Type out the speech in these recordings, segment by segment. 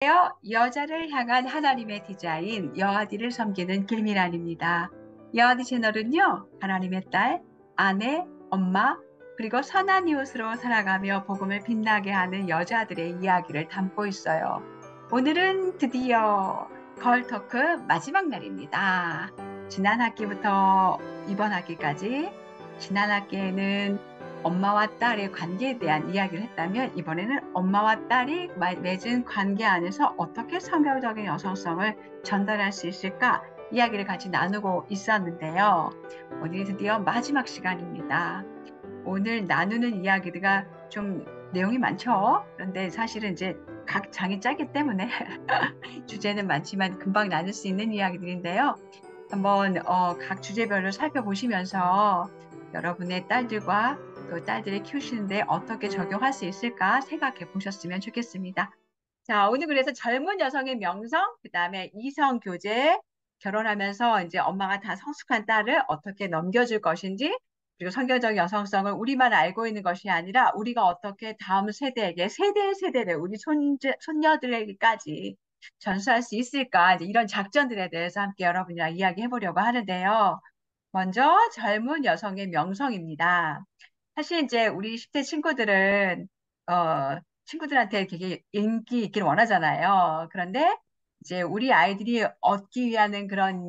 여자를 향한 하나님의 디자인, 여아디를 섬기는 길미란입니다. 여아디 채널은요, 하나님의 딸, 아내, 엄마, 그리고 선한 이웃으로 살아가며 복음을 빛나게 하는 여자들의 이야기를 담고 있어요. 오늘은 드디어 걸 토크 마지막 날입니다. 지난 학기부터 이번 학기까지, 지난 학기에는 엄마와 딸의 관계에 대한 이야기를 했다면 이번에는 엄마와 딸이 맺은 관계 안에서 어떻게 성경적인 여성성을 전달할 수 있을까 이야기를 같이 나누고 있었는데요. 오늘 드디어 마지막 시간입니다. 오늘 나누는 이야기가 좀 내용이 많죠. 그런데 사실은 이제 각 장이 짧기 때문에 주제는 많지만 금방 나눌 수 있는 이야기들인데요. 한번 각 주제별로 살펴보시면서 여러분의 딸들과 또 딸들을 키우시는데 어떻게 적용할 수 있을까 생각해 보셨으면 좋겠습니다. 자, 오늘 그래서 젊은 여성의 명성, 그다음에 이성 교제, 결혼하면서 이제 엄마가 다 성숙한 딸을 어떻게 넘겨줄 것인지, 그리고 성경적 여성성을 우리만 알고 있는 것이 아니라 우리가 어떻게 다음 세대에게 세대를 우리 손녀들에게까지 전수할 수 있을까? 이제 이런 작전들에 대해서 함께 여러분이랑 이야기해 보려고 하는데요. 먼저 젊은 여성의 명성입니다. 사실 이제 우리 10대 친구들은 친구들한테 되게 인기 있기를 원하잖아요. 그런데 이제 우리 아이들이 얻기 위한 그런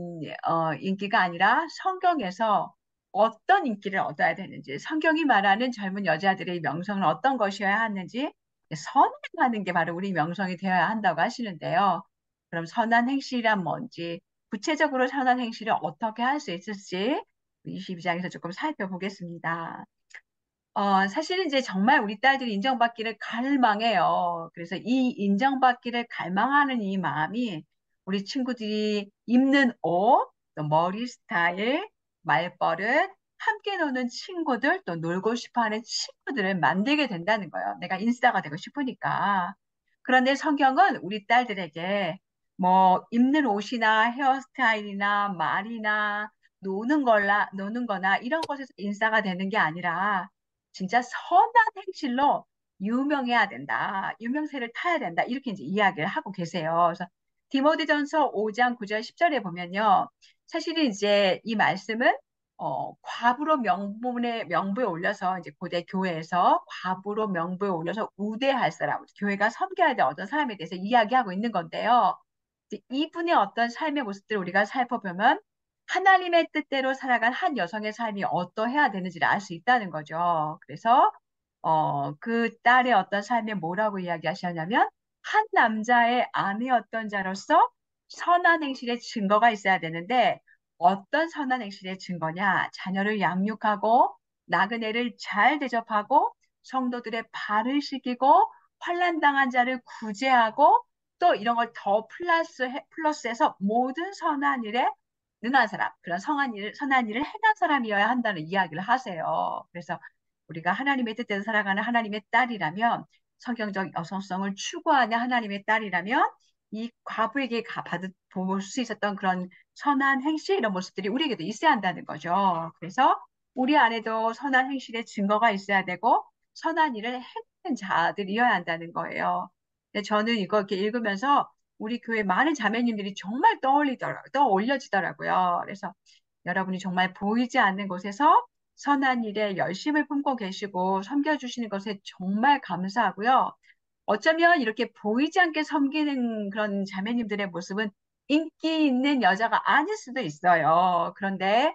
인기가 아니라 성경에서 어떤 인기를 얻어야 되는지, 성경이 말하는 젊은 여자들의 명성은 어떤 것이어야 하는지 선행하는 게 바로 우리 명성이 되어야 한다고 하시는데요. 그럼 선한 행실이란 뭔지, 구체적으로 선한 행실을 어떻게 할 수 있을지 22장에서 조금 살펴보겠습니다. 사실은 이제 정말 우리 딸들이 인정받기를 갈망해요. 그래서 이 인정받기를 갈망하는 이 마음이 우리 친구들이 입는 옷, 또 머리 스타일, 말버릇, 함께 노는 친구들, 또 놀고 싶어 하는 친구들을 만들게 된다는 거예요. 내가 인싸가 되고 싶으니까. 그런데 성경은 우리 딸들에게 뭐 입는 옷이나 헤어스타일이나 말이나 노는 거나 이런 것에서 인싸가 되는 게 아니라 진짜 선한 행실로 유명해야 된다. 유명세를 타야 된다. 이렇게 이제 이야기를 하고 계세요. 그래서 디모데전서 5장 9절 10절에 보면요. 사실은 이제 이 말씀은 과부로 명부에 올려서 이제 고대 교회에서 과부로 명부에 올려서 우대할 사람, 교회가 섬겨야 될 어떤 사람에 대해서 이야기하고 있는 건데요. 이제 이분의 어떤 삶의 모습들을 우리가 살펴보면 하나님의 뜻대로 살아간 한 여성의 삶이 어떠해야 되는지를 알 수 있다는 거죠. 그래서 그 딸의 어떤 삶에 뭐라고 이야기하셨냐면 한 남자의 아내였던 자로서 선한 행실의 증거가 있어야 되는데 어떤 선한 행실의 증거냐? 자녀를 양육하고 나그네를 잘 대접하고 성도들의 발을 씻기고 환난 당한 자를 구제하고 또 이런 걸 더 플러스해서 모든 선한 일에 능한 사람, 그런 선한 일을 행한 사람이어야 한다는 이야기를 하세요. 그래서 우리가 하나님의 뜻대로 살아가는 하나님의 딸이라면, 성경적 여성성을 추구하는 하나님의 딸이라면, 이 과부에게 볼 수 있었던 그런 선한 행실, 이런 모습들이 우리에게도 있어야 한다는 거죠. 그래서 우리 안에도 선한 행실의 증거가 있어야 되고, 선한 일을 행하는 자들이어야 한다는 거예요. 근데 저는 이거 이렇게 읽으면서 우리 교회 많은 자매님들이 정말 떠올려지더라고요. 그래서 여러분이 정말 보이지 않는 곳에서 선한 일에 열심을 품고 계시고 섬겨주시는 것에 정말 감사하고요. 어쩌면 이렇게 보이지 않게 섬기는 그런 자매님들의 모습은 인기 있는 여자가 아닐 수도 있어요. 그런데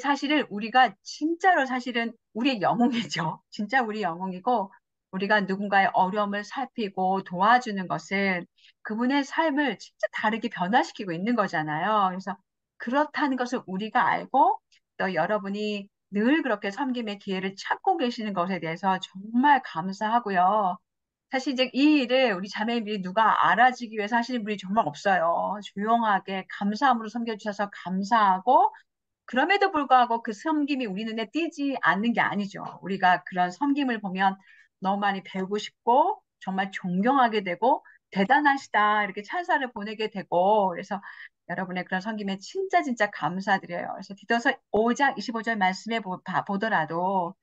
사실은 우리가 진짜로 사실은 우리의 영웅이죠. 진짜 우리 영웅이고 우리가 누군가의 어려움을 살피고 도와주는 것은 그분의 삶을 진짜 다르게 변화시키고 있는 거잖아요. 그래서 그렇다는 것을 우리가 알고 또 여러분이 늘 그렇게 섬김의 기회를 찾고 계시는 것에 대해서 정말 감사하고요. 사실 이제 이 일을 우리 자매님들이 누가 알아주기 위해서 하시는 분이 정말 없어요. 조용하게 감사함으로 섬겨주셔서 감사하고 그럼에도 불구하고 그 섬김이 우리 눈에 띄지 않는 게 아니죠. 우리가 그런 섬김을 보면 너무 많이 배우고 싶고 정말 존경하게 되고 대단하시다 이렇게 찬사를 보내게 되고 그래서 여러분의 그런 섬김에 진짜 감사드려요. 그래서 디도서 5장 25절 말씀에 보더라도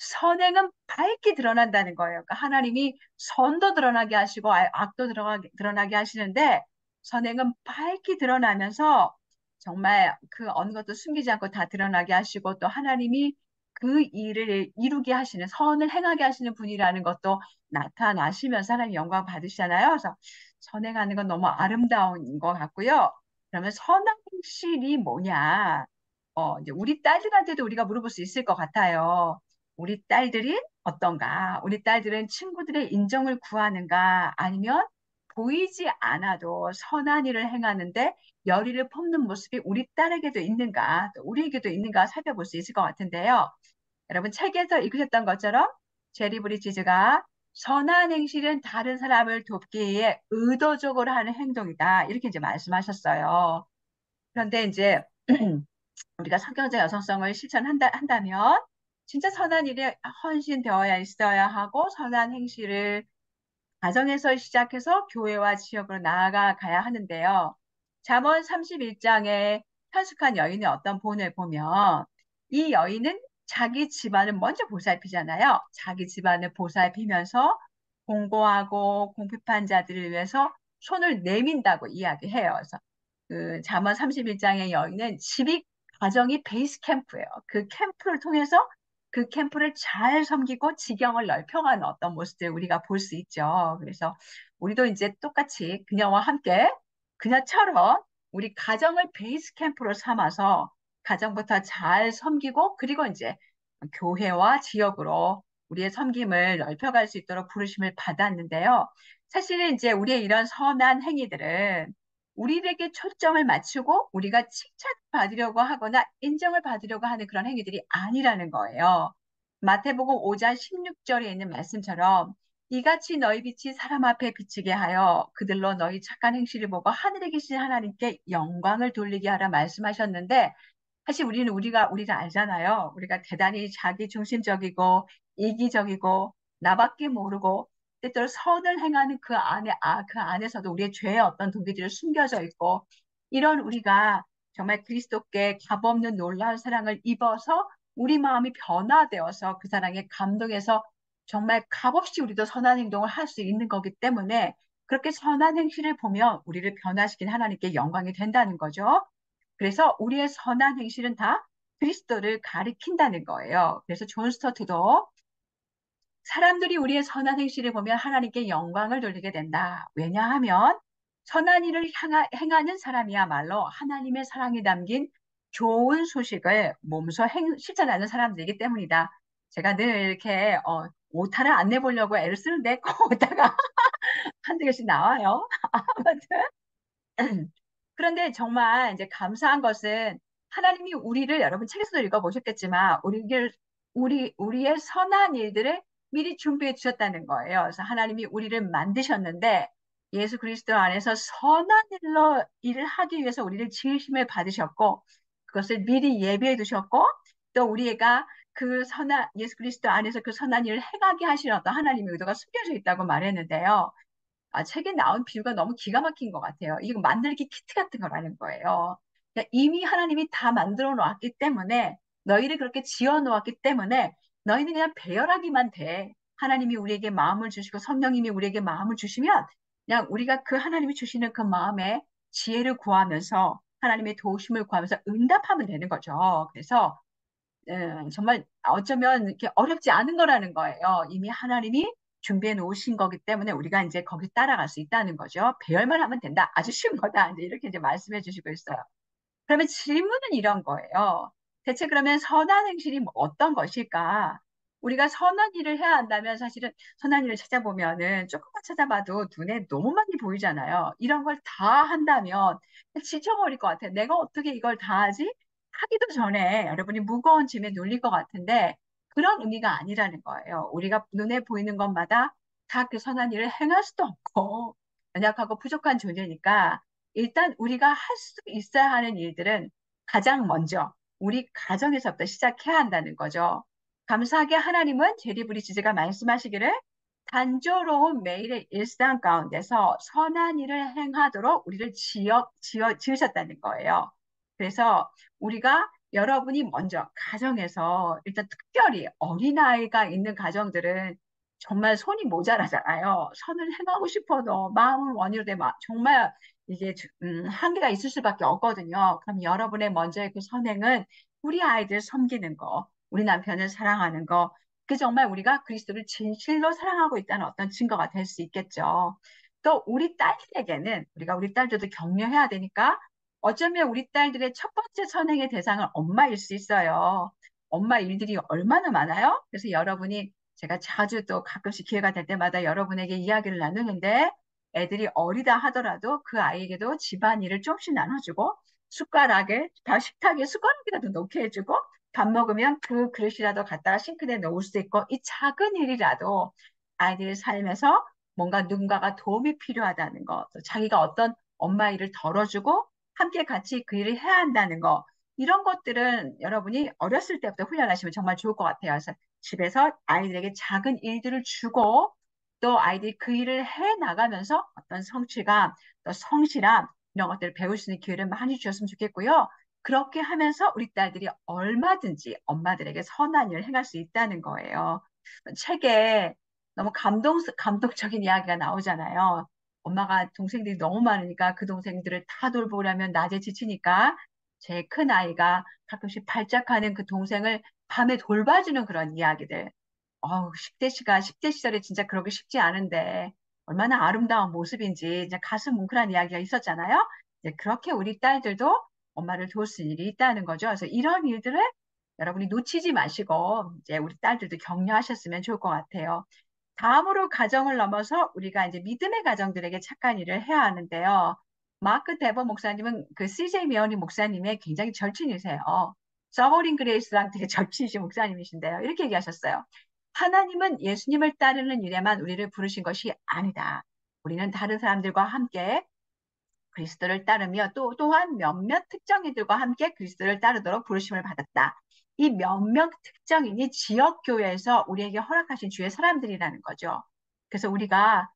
선행은 밝게 드러난다는 거예요. 그러니까 하나님이 선도 드러나게 하시고 악도 드러나게 하시는데 선행은 밝게 드러나면서 정말 그 어느 것도 숨기지 않고 다 드러나게 하시고 또 하나님이 그 일을 이루게 하시는 선을 행하게 하시는 분이라는 것도 나타나시면서 하나님 영광 받으시잖아요. 그래서 선행하는 건 너무 아름다운 것 같고요. 그러면 선행실이 뭐냐? 이제 우리 딸들한테도 우리가 물어볼 수 있을 것 같아요. 우리 딸들이 어떤가? 우리 딸들은 친구들의 인정을 구하는가? 아니면 보이지 않아도 선한 일을 행하는데 열의를 품는 모습이 우리 딸에게도 있는가? 또 우리에게도 있는가 살펴볼 수 있을 것 같은데요. 여러분 책에서 읽으셨던 것처럼 제리 브리지즈가 선한 행실은 다른 사람을 돕기 위해 의도적으로 하는 행동이다. 이렇게 이제 말씀하셨어요. 그런데 이제 우리가 성경적 여성성을 실천한다면 진짜 선한 일에 헌신되어야 있어야 하고 선한 행실을 가정에서 시작해서 교회와 지역으로 나아가야 하는데요. 잠언 31장에 현숙한 여인의 어떤 본을 보면 이 여인은 자기 집안을 먼저 보살피잖아요. 자기 집안을 보살피면서 공고하고 공핍한 자들을 위해서 손을 내민다고 이야기해요. 그래서 그 잠언 31장의 여인은 집이 가정이 베이스 캠프예요. 그 캠프를 통해서 그 캠프를 잘 섬기고 지경을 넓혀가는 어떤 모습들 우리가 볼 수 있죠. 그래서 우리도 이제 똑같이 그녀와 함께 그녀처럼 우리 가정을 베이스 캠프로 삼아서 가정부터 잘 섬기고 그리고 이제 교회와 지역으로 우리의 섬김을 넓혀갈 수 있도록 부르심을 받았는데요. 사실은 이제 우리의 이런 선한 행위들은 우리에게 초점을 맞추고 우리가 칭찬받으려고 하거나 인정을 받으려고 하는 그런 행위들이 아니라는 거예요. 마태복음 5장 16절에 있는 말씀처럼 이같이 너희 빛이 사람 앞에 비치게 하여 그들로 너희 착한 행실을 보고 하늘에 계신 하나님께 영광을 돌리게 하라 말씀하셨는데 사실 우리가 알잖아요. 우리가 대단히 자기 중심적이고 이기적이고 나밖에 모르고 때때로 선을 행하는 그 안에서도 우리의 죄의 어떤 동기들이 숨겨져 있고 이런 우리가 정말 그리스도께 값없는 놀라운 사랑을 입어서 우리 마음이 변화되어서 그 사랑에 감동해서 정말 값없이 우리도 선한 행동을 할 수 있는 거기 때문에 그렇게 선한 행실을 보면 우리를 변화시킨 하나님께 영광이 된다는 거죠. 그래서 우리의 선한 행실은 다 그리스도를 가리킨다는 거예요. 그래서 존 스토트도 사람들이 우리의 선한 행실을 보면 하나님께 영광을 돌리게 된다. 왜냐하면 선한 일을 행하는 사람이야말로 하나님의 사랑이 담긴 좋은 소식을 몸소 실천하는 사람들이기 때문이다. 제가 늘 이렇게 오타를 안 내보려고 애를 쓰는데 꼭 오타가 한두 개씩 나와요. 아무튼 그런데 정말 이제 감사한 것은 하나님이 우리를 여러분 책에서도 읽어보셨겠지만 우리의 선한 일들을 미리 준비해 주셨다는 거예요. 그래서 하나님이 우리를 만드셨는데 예수 그리스도 안에서 선한 일로 일을 하기 위해서 우리를 지으심을 받으셨고 그것을 미리 예비해 두셨고 또 우리가 그 선한 예수 그리스도 안에서 그 선한 일을 행하게 하시는 어떤 하나님의 의도가 숨겨져 있다고 말했는데요. 책에 나온 비유가 너무 기가 막힌 것 같아요. 이거 만들기 키트 같은 거라는 거예요. 그러니까 이미 하나님이 다 만들어 놓았기 때문에 너희를 그렇게 지어 놓았기 때문에 너희는 그냥 배열하기만 돼. 하나님이 우리에게 마음을 주시고 성령님이 우리에게 마음을 주시면 그냥 우리가 그 하나님이 주시는 그 마음에 지혜를 구하면서 하나님의 도우심을 구하면서 응답하면 되는 거죠. 그래서 정말 어쩌면 이렇게 어렵지 않은 거라는 거예요. 이미 하나님이 준비해 놓으신 거기 때문에 우리가 이제 거기 따라갈 수 있다는 거죠. 배열만 하면 된다. 아주 쉬운 거다. 이제 이렇게 이제 말씀해 주시고 있어요. 그러면 질문은 이런 거예요. 대체 그러면 선한 행실이 어떤 것일까? 우리가 선한 일을 해야 한다면 사실은 선한 일을 찾아보면은 조금만 찾아봐도 눈에 너무 많이 보이잖아요. 이런 걸 다 한다면 지쳐버릴 것 같아요. 내가 어떻게 이걸 다 하지? 하기도 전에 여러분이 무거운 짐에 눌릴 것 같은데 그런 의미가 아니라는 거예요. 우리가 눈에 보이는 것마다 다 그 선한 일을 행할 수도 없고 연약하고 부족한 존재니까 일단 우리가 할 수 있어야 하는 일들은 가장 먼저 우리 가정에서부터 시작해야 한다는 거죠. 감사하게 하나님은 제리 브리지즈가 말씀하시기를 단조로운 매일의 일상 가운데서 선한 일을 행하도록 우리를 지으셨다는 거예요. 그래서 우리가 여러분이 먼저 가정에서 일단 특별히 어린아이가 있는 가정들은 정말 손이 모자라잖아요. 선을 행하고 싶어도 마음은 원이로 돼 정말 이게 한계가 있을 수밖에 없거든요. 그럼 여러분의 먼저의 그 선행은 우리 아이들 섬기는 거, 우리 남편을 사랑하는 거, 그 정말 우리가 그리스도를 진실로 사랑하고 있다는 어떤 증거가 될 수 있겠죠. 또 우리 딸들에게는 우리가 우리 딸들도 격려해야 되니까 어쩌면 우리 딸들의 첫 번째 선행의 대상은 엄마일 수 있어요. 엄마 일들이 얼마나 많아요? 그래서 여러분이 제가 자주 또 가끔씩 기회가 될 때마다 여러분에게 이야기를 나누는데 애들이 어리다 하더라도 그 아이에게도 집안일을 조금씩 나눠주고 숟가락을 식탁에 숟가락이라도 놓게 해주고 밥 먹으면 그 그릇이라도 갖다가 싱크대에 놓을 수 있고 이 작은 일이라도 아이들의 삶에서 뭔가 누군가가 도움이 필요하다는 거, 또 자기가 어떤 엄마 일을 덜어주고 함께 같이 그 일을 해야 한다는 거, 이런 것들은 여러분이 어렸을 때부터 훈련하시면 정말 좋을 것 같아요. 그래서 집에서 아이들에게 작은 일들을 주고 또 아이들이 그 일을 해 나가면서 어떤 성취감, 또 성실함, 이런 것들을 배울 수 있는 기회를 많이 주셨으면 좋겠고요. 그렇게 하면서 우리 딸들이 얼마든지 엄마들에게 선한 일을 행할 수 있다는 거예요. 책에 너무 감동적인 이야기가 나오잖아요. 엄마가 동생들이 너무 많으니까 그 동생들을 다 돌보려면 낮에 지치니까 제 큰 아이가 가끔씩 발작하는 그 동생을 밤에 돌봐주는 그런 이야기들. 어우, 10대 시절에 진짜 그러기 쉽지 않은데 얼마나 아름다운 모습인지 이제 가슴 뭉클한 이야기가 있었잖아요. 이제 그렇게 우리 딸들도 엄마를 도울 수 있는 일이 있다는 거죠. 그래서 이런 일들을 여러분이 놓치지 마시고 이제 우리 딸들도 격려하셨으면 좋을 것 같아요. 다음으로 가정을 넘어서 우리가 이제 믿음의 가정들에게 착한 일을 해야 하는데요. 마크 데버 목사님은 그 CJ 미어니 목사님의 굉장히 절친이세요. 서머린 그레이스랑 되게 절친이신 목사님이신데요. 이렇게 얘기하셨어요. 하나님은 예수님을 따르는 일에만 우리를 부르신 것이 아니다. 우리는 다른 사람들과 함께 그리스도를 따르며 또한 몇몇 특정인들과 함께 그리스도를 따르도록 부르심을 받았다. 이 몇몇 특정인이 지역교회에서 우리에게 허락하신 주의 사람들이라는 거죠. 그래서 우리가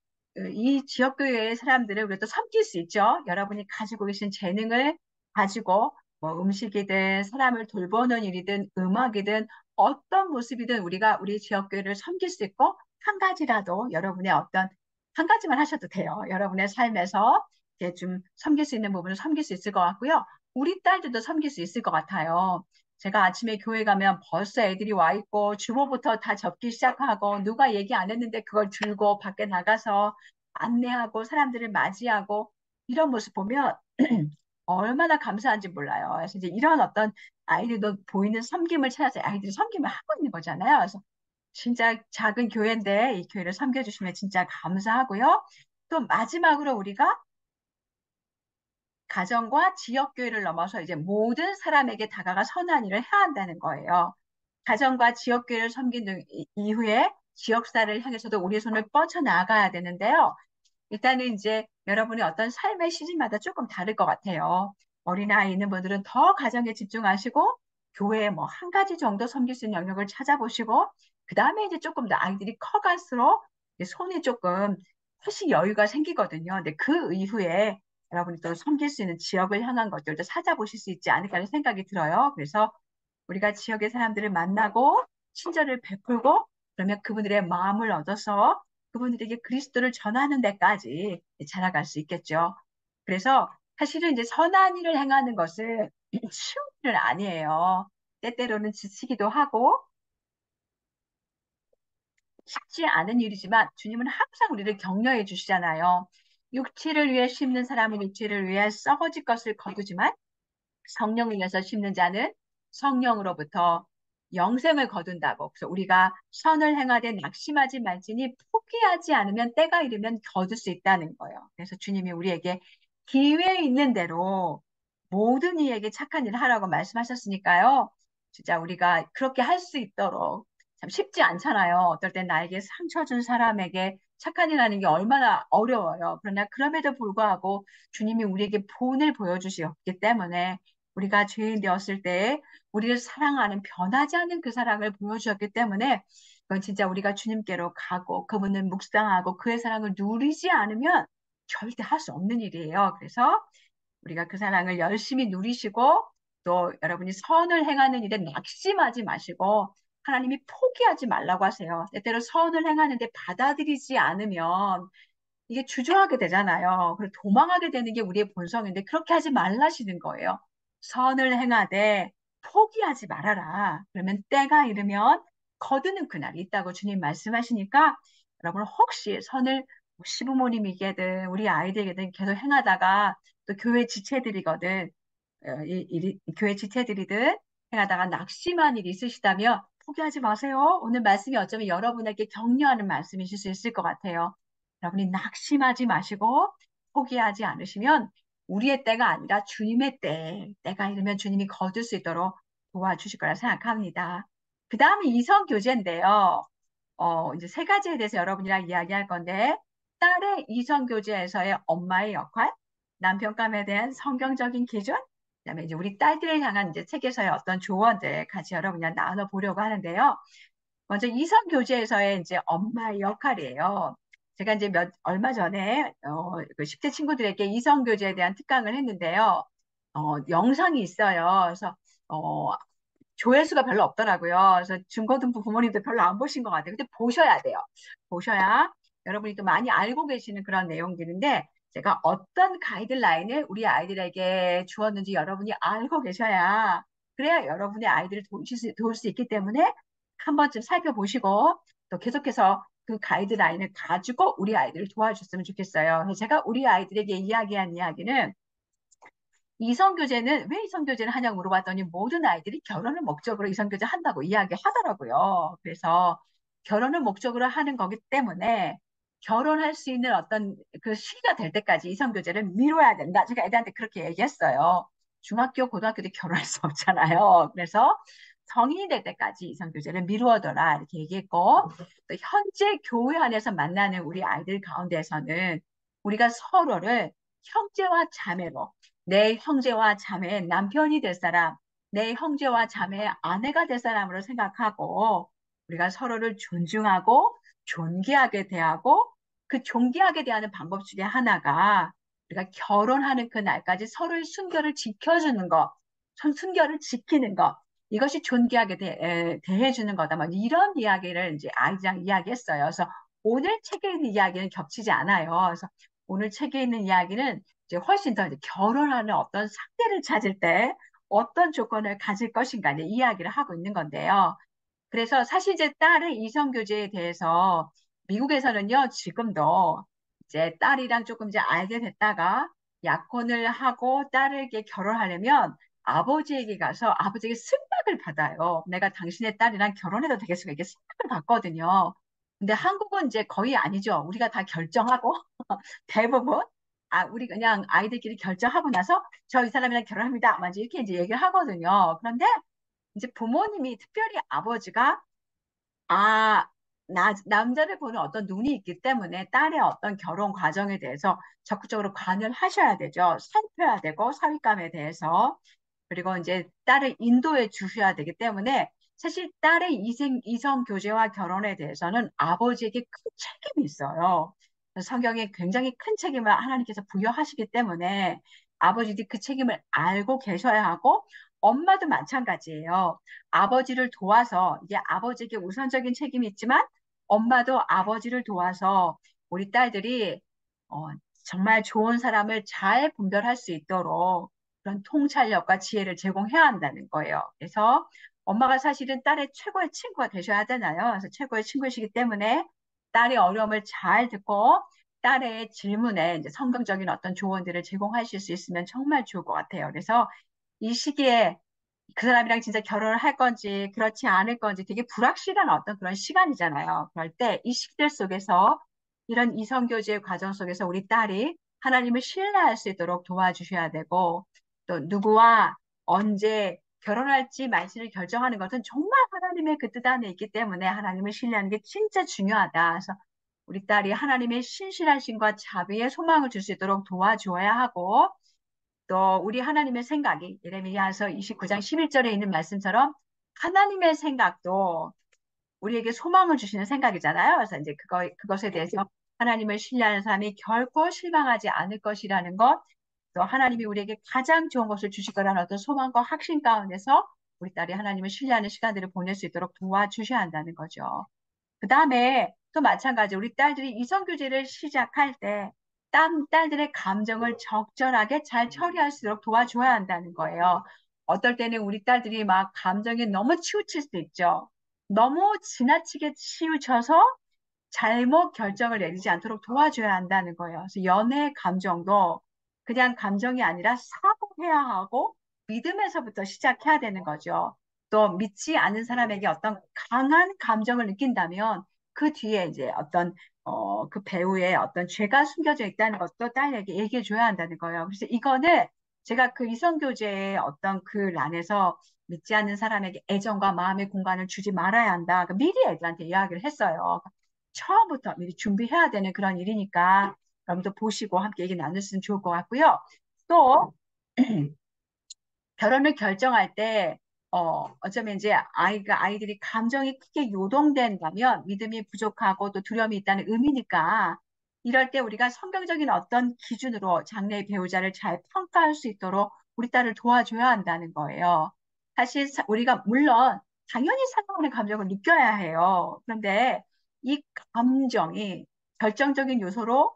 이 지역교회의 사람들을 우리가 또 섬길 수 있죠. 여러분이 가지고 계신 재능을 가지고 뭐 음식이든 사람을 돌보는 일이든 음악이든 어떤 모습이든 우리가 우리 지역교회를 섬길 수 있고 한 가지라도 여러분의 어떤 한 가지만 하셔도 돼요. 여러분의 삶에서 이렇게 좀 섬길 수 있는 부분을 섬길 수 있을 것 같고요. 우리 딸들도 섬길 수 있을 것 같아요. 제가 아침에 교회 가면 벌써 애들이 와 있고 주보부터 다 접기 시작하고 누가 얘기 안 했는데 그걸 들고 밖에 나가서 안내하고 사람들을 맞이하고 이런 모습 보면 얼마나 감사한지 몰라요. 그래서 이제 이런 어떤 아이들도 보이는 섬김을 찾아서 아이들이 섬김을 하고 있는 거잖아요. 그래서 진짜 작은 교회인데 이 교회를 섬겨주시면 진짜 감사하고요. 또 마지막으로 우리가 가정과 지역교회를 넘어서 이제 모든 사람에게 다가가 선한 일을 해야 한다는 거예요. 가정과 지역교회를 섬긴 이후에 지역사를 향해서도 우리 손을 뻗쳐 나가야 되는데요. 일단은 이제 여러분이 어떤 삶의 시즌마다 조금 다를 것 같아요. 어린아이 있는 분들은 더 가정에 집중하시고 교회에 뭐 한 가지 정도 섬길 수 있는 영역을 찾아보시고 그 다음에 이제 조금 더 아이들이 커갈수록 손이 조금 훨씬 여유가 생기거든요. 근데 그 이후에 여러분이 또 섬길 수 있는 지역을 향한 것들도 찾아보실 수 있지 않을까 하는 생각이 들어요. 그래서 우리가 지역의 사람들을 만나고 친절을 베풀고 그러면 그분들의 마음을 얻어서 그분들에게 그리스도를 전하는 데까지 자라갈 수 있겠죠. 그래서 사실은 이제 선한 일을 행하는 것은 쉬운 일은 아니에요. 때때로는 지치기도 하고 쉽지 않은 일이지만 주님은 항상 우리를 격려해 주시잖아요. 육체를 위해 심는 사람은 육체를 위해 썩어질 것을 거두지만 성령을 위해서 심는 자는 성령으로부터 영생을 거둔다고. 그래서 우리가 선을 행하되 낙심하지 말지니 포기하지 않으면 때가 이르면 거둘 수 있다는 거예요. 그래서 주님이 우리에게 기회 있는 대로 모든 이에게 착한 일을 하라고 말씀하셨으니까요. 진짜 우리가 그렇게 할 수 있도록 참 쉽지 않잖아요. 어떨 땐 나에게 상처 준 사람에게 착한 일 하는 게 얼마나 어려워요. 그러나 그럼에도 불구하고 주님이 우리에게 본을 보여주셨기 때문에 우리가 죄인 되었을 때 우리를 사랑하는 변하지 않은 그 사랑을 보여주셨기 때문에 그건 진짜 우리가 주님께로 가고 그분을 묵상하고 그의 사랑을 누리지 않으면 절대 할 수 없는 일이에요. 그래서 우리가 그 사랑을 열심히 누리시고 또 여러분이 선을 행하는 일에 낙심하지 마시고 하나님이 포기하지 말라고 하세요. 때때로 선을 행하는데 받아들이지 않으면 이게 주저하게 되잖아요. 그리고 도망하게 되는 게 우리의 본성인데 그렇게 하지 말라시는 거예요. 선을 행하되 포기하지 말아라. 그러면 때가 이르면 거두는 그날이 있다고 주님 말씀하시니까 여러분 혹시 선을 시부모님이게든 우리 아이들에게든 계속 행하다가 또 교회 지체들이거든 교회 지체들이든 행하다가 낙심한 일이 있으시다면 포기하지 마세요. 오늘 말씀이 어쩌면 여러분에게 격려하는 말씀이실 수 있을 것 같아요. 여러분이 낙심하지 마시고 포기하지 않으시면 우리의 때가 아니라 주님의 때가 이르면 주님이 거둘 수 있도록 도와주실 거라 생각합니다. 그 다음에 이성 교제인데요. 이제 세 가지에 대해서 여러분이랑 이야기할 건데, 딸의 이성 교제에서의 엄마의 역할, 남편감에 대한 성경적인 기준, 그다음에 이제 우리 딸들을 향한 이제 책에서의 어떤 조언들 같이 여러분이랑 나눠 보려고 하는데요. 먼저 이성 교제에서의 이제 엄마의 역할이에요. 제가 이제 얼마 전에 그 10대 친구들에게 이성 교제에 대한 특강을 했는데요. 영상이 있어요. 그래서 어, 조회수가 별로 없더라고요. 그래서 중고등부 부모님들 별로 안 보신 것 같아요. 근데 보셔야 돼요. 보셔야 여러분이 또 많이 알고 계시는 그런 내용들인데 제가 어떤 가이드라인을 우리 아이들에게 주었는지 여러분이 알고 계셔야 그래야 여러분의 아이들을 도울 수 있기 때문에 한 번쯤 살펴보시고 또 계속해서 그 가이드라인을 가지고 우리 아이들을 도와주셨으면 좋겠어요. 그래서 제가 우리 아이들에게 이야기한 이야기는 이성교제는 왜 이성교제를 하냐고 물어봤더니 모든 아이들이 결혼을 목적으로 이성교제 한다고 이야기하더라고요. 그래서 결혼을 목적으로 하는 거기 때문에 결혼할 수 있는 어떤 그 시기가 될 때까지 이성교제를 미뤄야 된다. 제가 애들한테 그렇게 얘기했어요. 중학교, 고등학교 때 결혼할 수 없잖아요. 그래서 성인이 될 때까지 이성교제를 미루어둬라 이렇게 얘기했고 또 현재 교회 안에서 만나는 우리 아이들 가운데에서는 우리가 서로를 형제와 자매로 내 형제와 자매의 남편이 될 사람, 내 형제와 자매의 아내가 될 사람으로 생각하고 우리가 서로를 존중하고 존귀하게 대하고 그 존귀하게 대하는 방법 중에 하나가 우리가 결혼하는 그 날까지 서로의 순결을 지켜주는 것, 순결을 지키는 것, 이것이 존귀하게 대해주는 거다. 뭐 이런 이야기를 이제 아이랑 이야기했어요. 그래서 오늘 책에 있는 이야기는 겹치지 않아요. 그래서 오늘 책에 있는 이야기는 이제 훨씬 더 이제 결혼하는 어떤 상대를 찾을 때 어떤 조건을 가질 것인가 이제 이야기를 하고 있는 건데요. 그래서 사실 이제 딸의 이성교제에 대해서 미국에서는요, 지금도 이제 딸이랑 조금 이제 알게 됐다가 약혼을 하고 딸에게 결혼하려면 아버지에게 가서 아버지에게 승낙을 받아요. 내가 당신의 딸이랑 결혼해도 되겠습니까? 이게 승낙을 받거든요. 근데 한국은 이제 거의 아니죠. 우리가 다 결정하고 대부분 우리 그냥 아이들끼리 결정하고 나서 저 이 사람이랑 결혼합니다. 먼저 이렇게 이제 얘기를 하거든요. 그런데 이제 부모님이 특별히 아버지가 아, 남자를 보는 어떤 눈이 있기 때문에 딸의 어떤 결혼 과정에 대해서 적극적으로 관여를 하셔야 되죠. 살펴야 되고 사윗감에 대해서 그리고 이제 딸을 인도해 주셔야 되기 때문에 사실 딸의 이성 교제와 결혼에 대해서는 아버지에게 큰 책임이 있어요. 성경에 굉장히 큰 책임을 하나님께서 부여하시기 때문에 아버지들이 그 책임을 알고 계셔야 하고 엄마도 마찬가지예요. 아버지를 도와서 이게 아버지에게 우선적인 책임이 있지만 엄마도 아버지를 도와서 우리 딸들이 어, 정말 좋은 사람을 잘 분별할 수 있도록 그런 통찰력과 지혜를 제공해야 한다는 거예요. 그래서 엄마가 사실은 딸의 최고의 친구가 되셔야 하잖아요. 그래서 최고의 친구이시기 때문에 딸의 어려움을 잘 듣고 딸의 질문에 이제 성경적인 어떤 조언들을 제공하실 수 있으면 정말 좋을 것 같아요. 그래서 이 시기에 그 사람이랑 진짜 결혼을 할 건지 그렇지 않을 건지 되게 불확실한 어떤 그런 시간이잖아요. 그럴 때 이 시기들 속에서 이런 이성교제 과정 속에서 우리 딸이 하나님을 신뢰할 수 있도록 도와주셔야 되고 또 누구와 언제 결혼할지 말지를 결정하는 것은 정말 하나님의 그 뜻 안에 있기 때문에 하나님을 신뢰하는 게 진짜 중요하다. 그래서 우리 딸이 하나님의 신실하심과 자비에 소망을 줄 수 있도록 도와줘야 하고 또 우리 하나님의 생각이 예레미야서 29장 11절에 있는 말씀처럼 하나님의 생각도 우리에게 소망을 주시는 생각이잖아요. 그래서 이제 그것에 대해서 하나님을 신뢰하는 사람이 결코 실망하지 않을 것이라는 것, 또 하나님이 우리에게 가장 좋은 것을 주실 거라는 어떤 소망과 확신 가운데서 우리 딸이 하나님을 신뢰하는 시간들을 보낼 수 있도록 도와주셔야 한다는 거죠. 그 다음에 또 마찬가지 우리 딸들이 이성교제를 시작할 때 딸들의 감정을 적절하게 잘 처리할 수 있도록 도와줘야 한다는 거예요. 어떨 때는 우리 딸들이 막 감정에 너무 치우칠 수 있죠. 너무 지나치게 치우쳐서 잘못 결정을 내리지 않도록 도와줘야 한다는 거예요. 그래서 연애 감정도 그냥 감정이 아니라 사고해야 하고 믿음에서부터 시작해야 되는 거죠. 또 믿지 않는 사람에게 어떤 강한 감정을 느낀다면 그 뒤에 이제 어떤 그 배우의 어떤 죄가 숨겨져 있다는 것도 딸에게 얘기해 줘야 한다는 거예요. 그래서 이거는 제가 그 이성교제의 어떤 그 안에서 믿지 않는 사람에게 애정과 마음의 공간을 주지 말아야 한다. 미리 애들한테 이야기를 했어요. 처음부터 미리 준비해야 되는 그런 일이니까 여러분도 보시고 함께 얘기 나눴으면 좋을 것 같고요. 또 결혼을 결정할 때 어쩌면 이제 아이들이 감정이 크게 요동된다면 믿음이 부족하고 또 두려움이 있다는 의미니까 이럴 때 우리가 성경적인 어떤 기준으로 장래의 배우자를 잘 평가할 수 있도록 우리 딸을 도와줘야 한다는 거예요. 사실 우리가 물론 당연히 사랑하는 감정을 느껴야 해요. 그런데 이 감정이 결정적인 요소로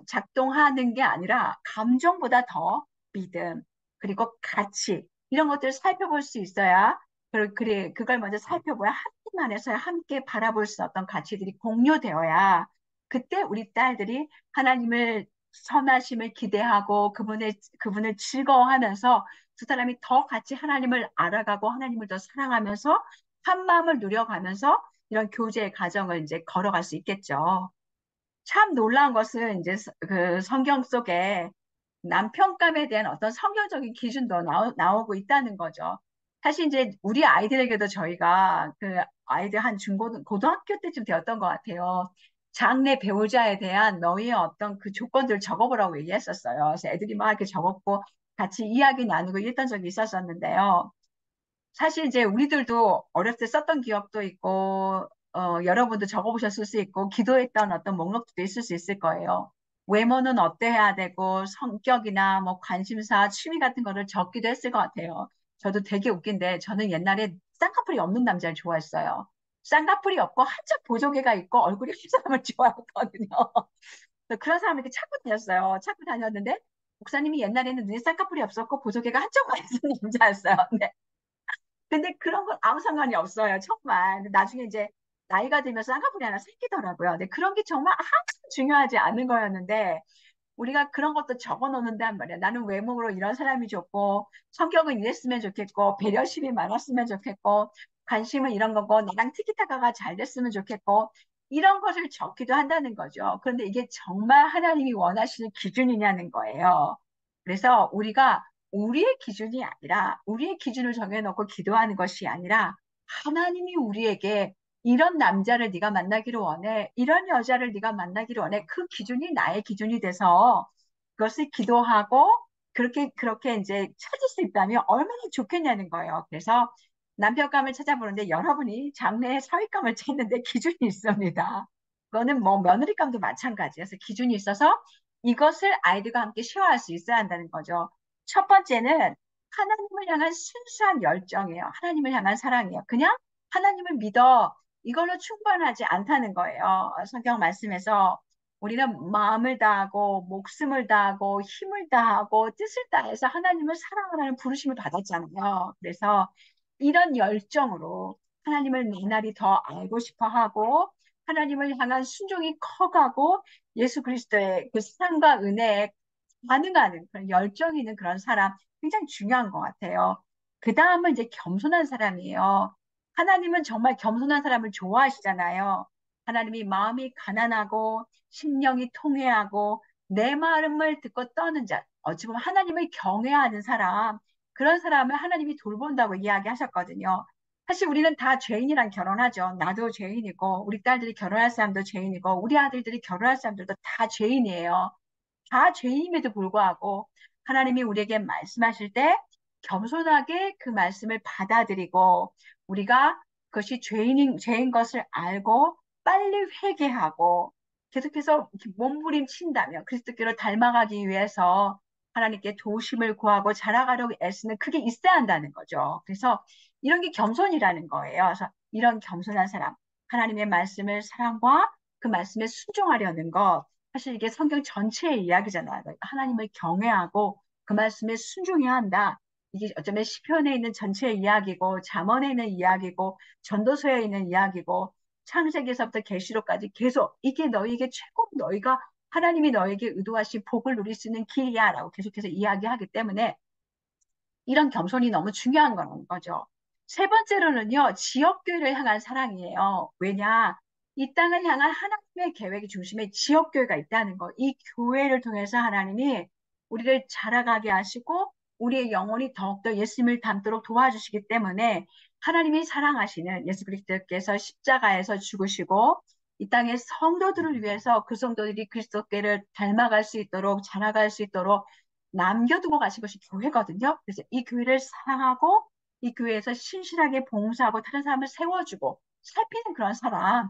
작동하는 게 아니라 감정보다 더 믿음, 그리고 가치 이런 것들을 살펴볼 수 있어야 그래 그걸 먼저 살펴봐야 함께만 해서야 함께 바라볼 수 있는 어떤 가치들이 공유되어야 그때 우리 딸들이 하나님을 선하심을 기대하고 그분을 즐거워하면서 두 사람이 더 같이 하나님을 알아가고 하나님을 더 사랑하면서 한 마음을 누려가면서 이런 교제의 과정을 이제 걸어갈 수 있겠죠. 참 놀라운 것은 이제 그 성경 속에 남편감에 대한 어떤 성경적인 기준도 나오고 있다는 거죠. 사실 이제 우리 아이들에게도 저희가 그 아이들 한 고등학교 때쯤 되었던 것 같아요. 장래 배우자에 대한 너희의 어떤 그 조건들을 적어보라고 얘기했었어요. 그래서 애들이 막 이렇게 적었고 같이 이야기 나누고 이랬던 적이 있었었는데요. 사실 이제 우리들도 어렸을 때 썼던 기억도 있고, 여러분도 적어보셨을 수 있고, 기도했던 어떤 목록도 있을 수 있을 거예요. 외모는 어때야 되고, 성격이나 뭐 관심사, 취미 같은 거를 적기도 했을 것 같아요. 저도 되게 웃긴데, 저는 옛날에 쌍꺼풀이 없는 남자를 좋아했어요. 쌍꺼풀이 없고, 한짝 보조개가 있고, 얼굴이 흰 사람을 좋아했거든요. 그래서 그런 사람을 이렇게 찾고 다녔어요. 찾고 다녔는데, 목사님이 옛날에는 눈에 쌍꺼풀이 없었고, 보조개가 한쪽만 있는 남자였어요. 근데 그런 건 아무 상관이 없어요. 정말. 나중에 이제 나이가 들면서 쌍꺼풀이 하나 생기더라고요. 근데 그런 게 정말 아주 중요하지 않은 거였는데 우리가 그런 것도 적어 놓는단 말이야. 나는 외모로 이런 사람이 좋고 성격은 이랬으면 좋겠고 배려심이 많았으면 좋겠고 관심은 이런 거고 나랑 티키타카가 잘 됐으면 좋겠고 이런 것을 적기도 한다는 거죠. 그런데 이게 정말 하나님이 원하시는 기준이냐는 거예요. 그래서 우리가 우리의 기준이 아니라 우리의 기준을 정해놓고 기도하는 것이 아니라 하나님이 우리에게 이런 남자를 네가 만나기를 원해. 이런 여자를 네가 만나기를 원해. 그 기준이 나의 기준이 돼서 그것을 기도하고 그렇게 이제 찾을 수 있다면 얼마나 좋겠냐는 거예요. 그래서 남편감을 찾아보는데 여러분이 장래의 사윗감을 찾는데 기준이 있습니다. 그거는 뭐 며느리감도 마찬가지예요. 그래서 기준이 있어서 이것을 아이들과 함께 쉐어할 수 있어야 한다는 거죠. 첫 번째는 하나님을 향한 순수한 열정이에요. 하나님을 향한 사랑이에요. 그냥 하나님을 믿어. 이걸로 충분하지 않다는 거예요. 성경 말씀에서 우리는 마음을 다하고 목숨을 다하고 힘을 다하고 뜻을 다해서 하나님을 사랑하라는 부르심을 받았잖아요. 그래서 이런 열정으로 하나님을 나날이 더 알고 싶어 하고 하나님을 향한 순종이 커가고 예수 그리스도의 그 사랑과 은혜에 반응하는 그런 열정 있는 그런 사람 굉장히 중요한 것 같아요. 그 다음은 이제 겸손한 사람이에요. 하나님은 정말 겸손한 사람을 좋아하시잖아요. 하나님이 마음이 가난하고 심령이 통회하고 내 마음을 듣고 떠는 자, 어찌 보면 하나님을 경외하는 사람, 그런 사람을 하나님이 돌본다고 이야기하셨거든요. 사실 우리는 다 죄인이랑 결혼하죠. 나도 죄인이고, 우리 딸들이 결혼할 사람도 죄인이고, 우리 아들들이 결혼할 사람들도 다 죄인이에요. 다 죄인임에도 불구하고 하나님이 우리에게 말씀하실 때 겸손하게 그 말씀을 받아들이고 우리가 그것이 죄인 것을 알고 빨리 회개하고 계속해서 몸부림친다면 그리스도께로 닮아가기 위해서 하나님께 도우심을 구하고 자라가려고 애쓰는 그게 있어야 한다는 거죠. 그래서 이런 게 겸손이라는 거예요. 그래서 이런 겸손한 사람, 하나님의 말씀을 사랑과 그 말씀에 순종하려는 것, 사실 이게 성경 전체의 이야기잖아요. 하나님을 경외하고 그 말씀에 순종해야 한다. 이게 어쩌면 시편에 있는 전체의 이야기고 잠언에 있는 이야기고 전도서에 있는 이야기고 창세기에서부터 계시록까지 계속 이게 너희에게 최고 너희가 하나님이 너에게 의도하신 복을 누릴 수 있는 길이야 라고 계속해서 이야기하기 때문에 이런 겸손이 너무 중요한 거죠. 세 번째로는요, 지역교회를 향한 사랑이에요. 왜냐? 이 땅을 향한 하나님의 계획의 중심에 지역교회가 있다는 거. 이 교회를 통해서 하나님이 우리를 자라가게 하시고 우리의 영혼이 더욱더 예수님을 닮도록 도와주시기 때문에 하나님이 사랑하시는 예수 그리스도께서 십자가에서 죽으시고 이 땅의 성도들을 위해서 그 성도들이 그리스도께를 닮아갈 수 있도록 자라갈 수 있도록 남겨두고 가신 것이 교회거든요. 그래서 이 교회를 사랑하고 이 교회에서 신실하게 봉사하고 다른 사람을 세워주고 살피는 그런 사람.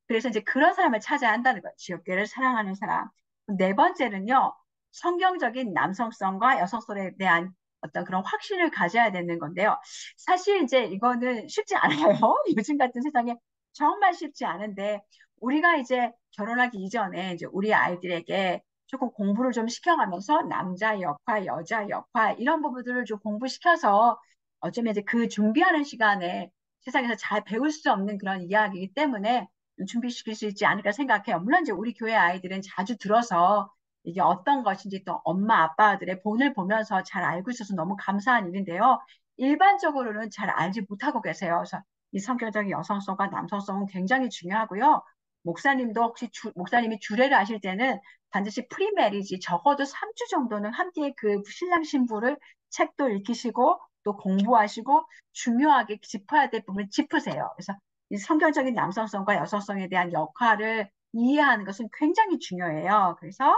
그래서 이제 그런 사람을 찾아야 한다는 거예요. 지역교회를 사랑하는 사람. 네 번째는요. 성경적인 남성성과 여성성에 대한 어떤 그런 확신을 가져야 되는 건데요. 사실 이제 이거는 쉽지 않아요. 요즘 같은 세상에 정말 쉽지 않은데 우리가 이제 결혼하기 이전에 이제 우리 아이들에게 조금 공부를 좀 시켜가면서 남자 역할, 여자 역할 이런 부분들을 좀 공부시켜서 어쩌면 이제 그 준비하는 시간에 세상에서 잘 배울 수 없는 그런 이야기이기 때문에 준비시킬 수 있지 않을까 생각해요. 물론 이제 우리 교회 아이들은 자주 들어서 이게 어떤 것인지 또 엄마 아빠들의 본을 보면서 잘 알고 있어서 너무 감사한 일인데요. 일반적으로는 잘 알지 못하고 계세요. 그래서 이 성격적인 여성성과 남성성은 굉장히 중요하고요. 목사님도 혹시 목사님이 주례를 하실 때는 반드시 프리메리지 적어도 3주 정도는 함께 그 신랑 신부를 책도 읽히시고 또 공부하시고 중요하게 짚어야 될 부분을 짚으세요. 그래서 이 성경적인 남성성과 여성성에 대한 역할을 이해하는 것은 굉장히 중요해요. 그래서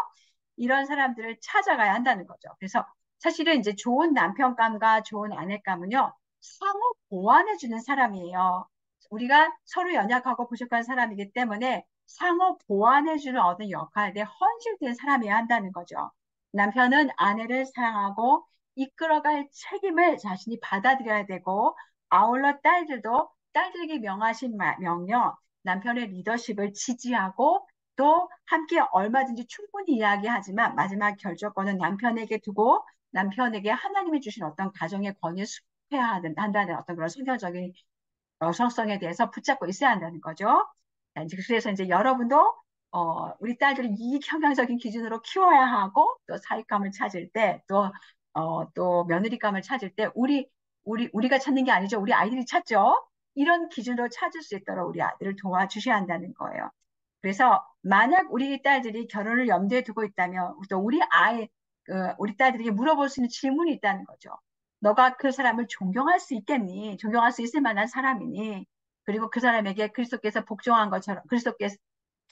이런 사람들을 찾아가야 한다는 거죠. 그래서 사실은 이제 좋은 남편감과 좋은 아내감은요, 상호 보완해주는 사람이에요. 우리가 서로 연약하고 부족한 사람이기 때문에 상호 보완해주는 어떤 역할에 헌신된 사람이어야 한다는 거죠. 남편은 아내를 사랑하고 이끌어갈 책임을 자신이 받아들여야 되고 아울러 딸들에게 명하신 명령, 남편의 리더십을 지지하고 또 함께 얼마든지 충분히 이야기하지만 마지막 결정권은 남편에게 두고 남편에게 하나님이 주신 어떤 가정의 권위를 수행해야 한다는 어떤 그런 성경적인 여성성에 대해서 붙잡고 있어야 한다는 거죠. 그래서 이제 여러분도 우리 딸들을 이익 형성적인 기준으로 키워야 하고 또 사익감을 찾을 때 또 며느리감을 찾을 때 우리가 찾는 게 아니죠. 우리 아이들이 찾죠. 이런 기준으로 찾을 수 있도록 우리 아이들을 도와주셔야 한다는 거예요. 그래서 만약 우리 딸들이 결혼을 염두에 두고 있다면 또 우리 딸들에게 물어볼 수 있는 질문이 있다는 거죠. 너가 그 사람을 존경할 수 있겠니? 존경할 수 있을 만한 사람이니? 그리고 그 사람에게 그리스도께서 복종한 것처럼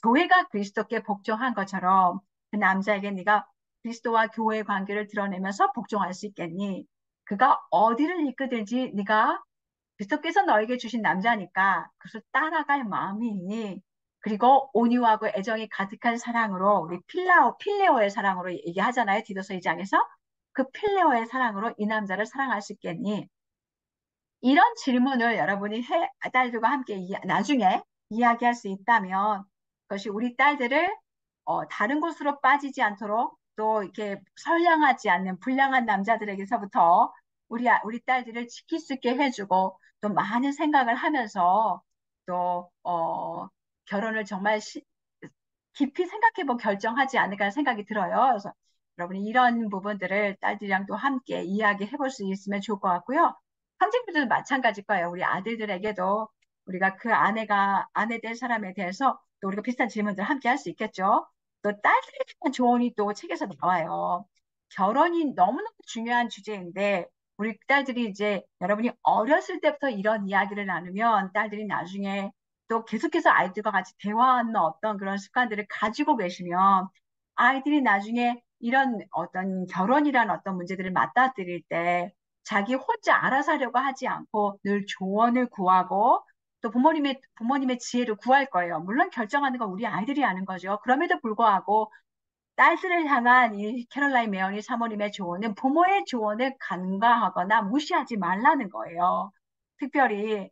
교회가 그리스도께 복종한 것처럼 그 남자에게 네가 그리스도와 교회의 관계를 드러내면서 복종할 수 있겠니? 그가 어디를 이끄든지 네가 그리스도께서 너에게 주신 남자니까 그것을 따라갈 마음이 있니? 그리고 온유하고 애정이 가득한 사랑으로 우리 필레오의 사랑으로 얘기하잖아요. 디도서 2장에서 그 필레오의 사랑으로 이 남자를 사랑할 수 있겠니? 이런 질문을 여러분이 딸들과 함께 나중에 이야기할 수 있다면 그것이 우리 딸들을 다른 곳으로 빠지지 않도록 또 이렇게 선량하지 않는 불량한 남자들에게서부터 우리 딸들을 지킬 수 있게 해주고 또 많은 생각을 하면서 또 결혼을 정말 깊이 생각해보고 결정하지 않을까 생각이 들어요. 그래서 여러분이 이런 부분들을 딸들이랑 또 함께 이야기해 볼 수 있으면 좋을 것 같고요. 형제들도 마찬가지일 거예요. 우리 아들들에게도 우리가 그 아내 될 사람에 대해서 또 우리가 비슷한 질문들 함께 할 수 있겠죠. 또 딸들에 대한 조언이 또 책에서 나와요. 결혼이 너무너무 중요한 주제인데 우리 딸들이 이제 여러분이 어렸을 때부터 이런 이야기를 나누면 딸들이 나중에 또 계속해서 아이들과 같이 대화하는 어떤 그런 습관들을 가지고 계시면 아이들이 나중에 이런 어떤 결혼이라는 어떤 문제들을 맞닥뜨릴 때 자기 혼자 알아서 하려고 하지 않고 늘 조언을 구하고 또 부모님의 지혜를 구할 거예요. 물론 결정하는 건 우리 아이들이 하는 거죠. 그럼에도 불구하고 딸들을 향한 이 캐롤라인 메어니 사모님의 조언은 부모의 조언을 간과하거나 무시하지 말라는 거예요. 특별히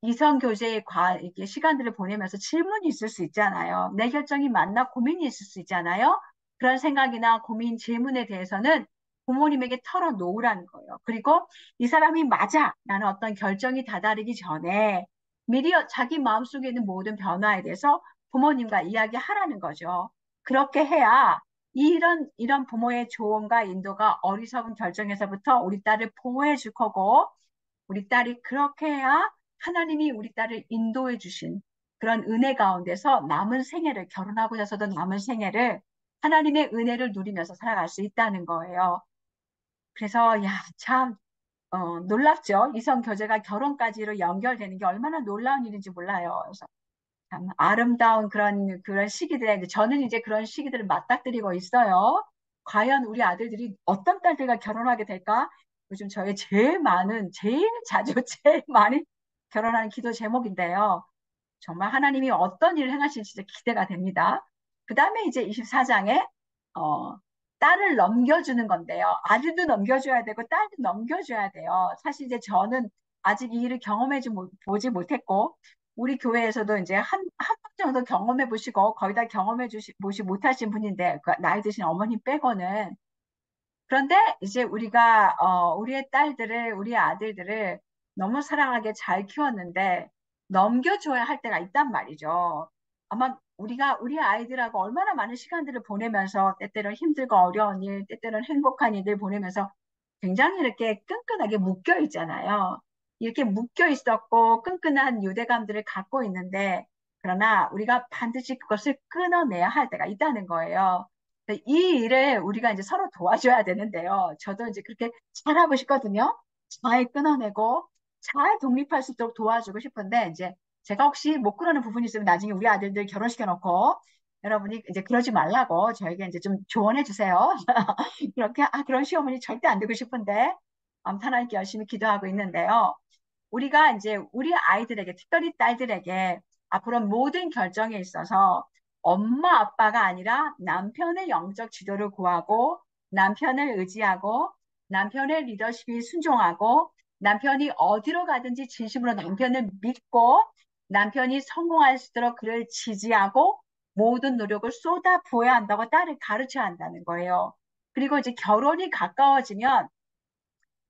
이성 교제의 이렇게 시간들을 보내면서 질문이 있을 수 있잖아요. 내 결정이 맞나 고민이 있을 수 있잖아요. 그런 생각이나 고민, 질문에 대해서는 부모님에게 털어놓으라는 거예요. 그리고 이 사람이 맞아! 라는 어떤 결정이 다다르기 전에 미리 자기 마음속에 있는 모든 변화에 대해서 부모님과 이야기하라는 거죠. 그렇게 해야 이런 부모의 조언과 인도가 어리석은 결정에서부터 우리 딸을 보호해 줄 거고, 우리 딸이 그렇게 해야 하나님이 우리 딸을 인도해 주신 그런 은혜 가운데서 남은 생애를, 결혼하고 나서도 남은 생애를 하나님의 은혜를 누리면서 살아갈 수 있다는 거예요. 그래서 야, 참 놀랍죠. 이성 교제가 결혼까지로 연결되는 게 얼마나 놀라운 일인지 몰라요. 그래서 참 아름다운 그런 시기들에 저는 이제 그런 시기들을 맞닥뜨리고 있어요. 과연 우리 아들들이 어떤 딸들과 결혼하게 될까? 요즘 저의 제일 자주, 제일 많이 결혼하는 기도 제목인데요. 정말 하나님이 어떤 일을 행하실지 진짜 기대가 됩니다. 그 다음에 이제 24장에 딸을 넘겨주는 건데요. 아들도 넘겨줘야 되고 딸도 넘겨줘야 돼요. 사실 이제 저는 아직 이 일을 보지 못했고 우리 교회에서도 이제 한 번 정도 경험해 보시고 거의 다 보시 못하신 분인데 그 나이 드신 어머님 빼고는 그런데 이제 우리의 딸들을, 우리 아들들을 너무 사랑하게 잘 키웠는데 넘겨줘야 할 때가 있단 말이죠. 아마 우리 아이들하고 얼마나 많은 시간들을 보내면서 때때로 힘들고 어려운 일, 때때로는 행복한 일들 보내면서 굉장히 이렇게 끈끈하게 묶여 있잖아요. 이렇게 묶여 있었고 끈끈한 유대감들을 갖고 있는데 그러나 우리가 반드시 그것을 끊어내야 할 때가 있다는 거예요. 이 일을 우리가 이제 서로 도와줘야 되는데요. 저도 이제 그렇게 잘하고 싶거든요. 잘 끊어내고 잘 독립할 수 있도록 도와주고 싶은데 이제 제가 혹시 못 그러는 부분이 있으면 나중에 우리 아들들 결혼시켜 놓고 여러분이 이제 그러지 말라고 저에게 이제 좀 조언해 주세요. 그렇게 그런 시어머니 절대 안 되고 싶은데 아무튼 하나님께 열심히 기도하고 있는데요. 우리가 이제 우리 아이들에게 특별히 딸들에게 앞으로 모든 결정에 있어서 엄마 아빠가 아니라 남편의 영적 지도를 구하고 남편을 의지하고 남편의 리더십이 순종하고 남편이 어디로 가든지 진심으로 남편을 믿고 남편이 성공할 수 있도록 그를 지지하고 모든 노력을 쏟아 부어야 한다고 딸을 가르쳐야 한다는 거예요. 그리고 이제 결혼이 가까워지면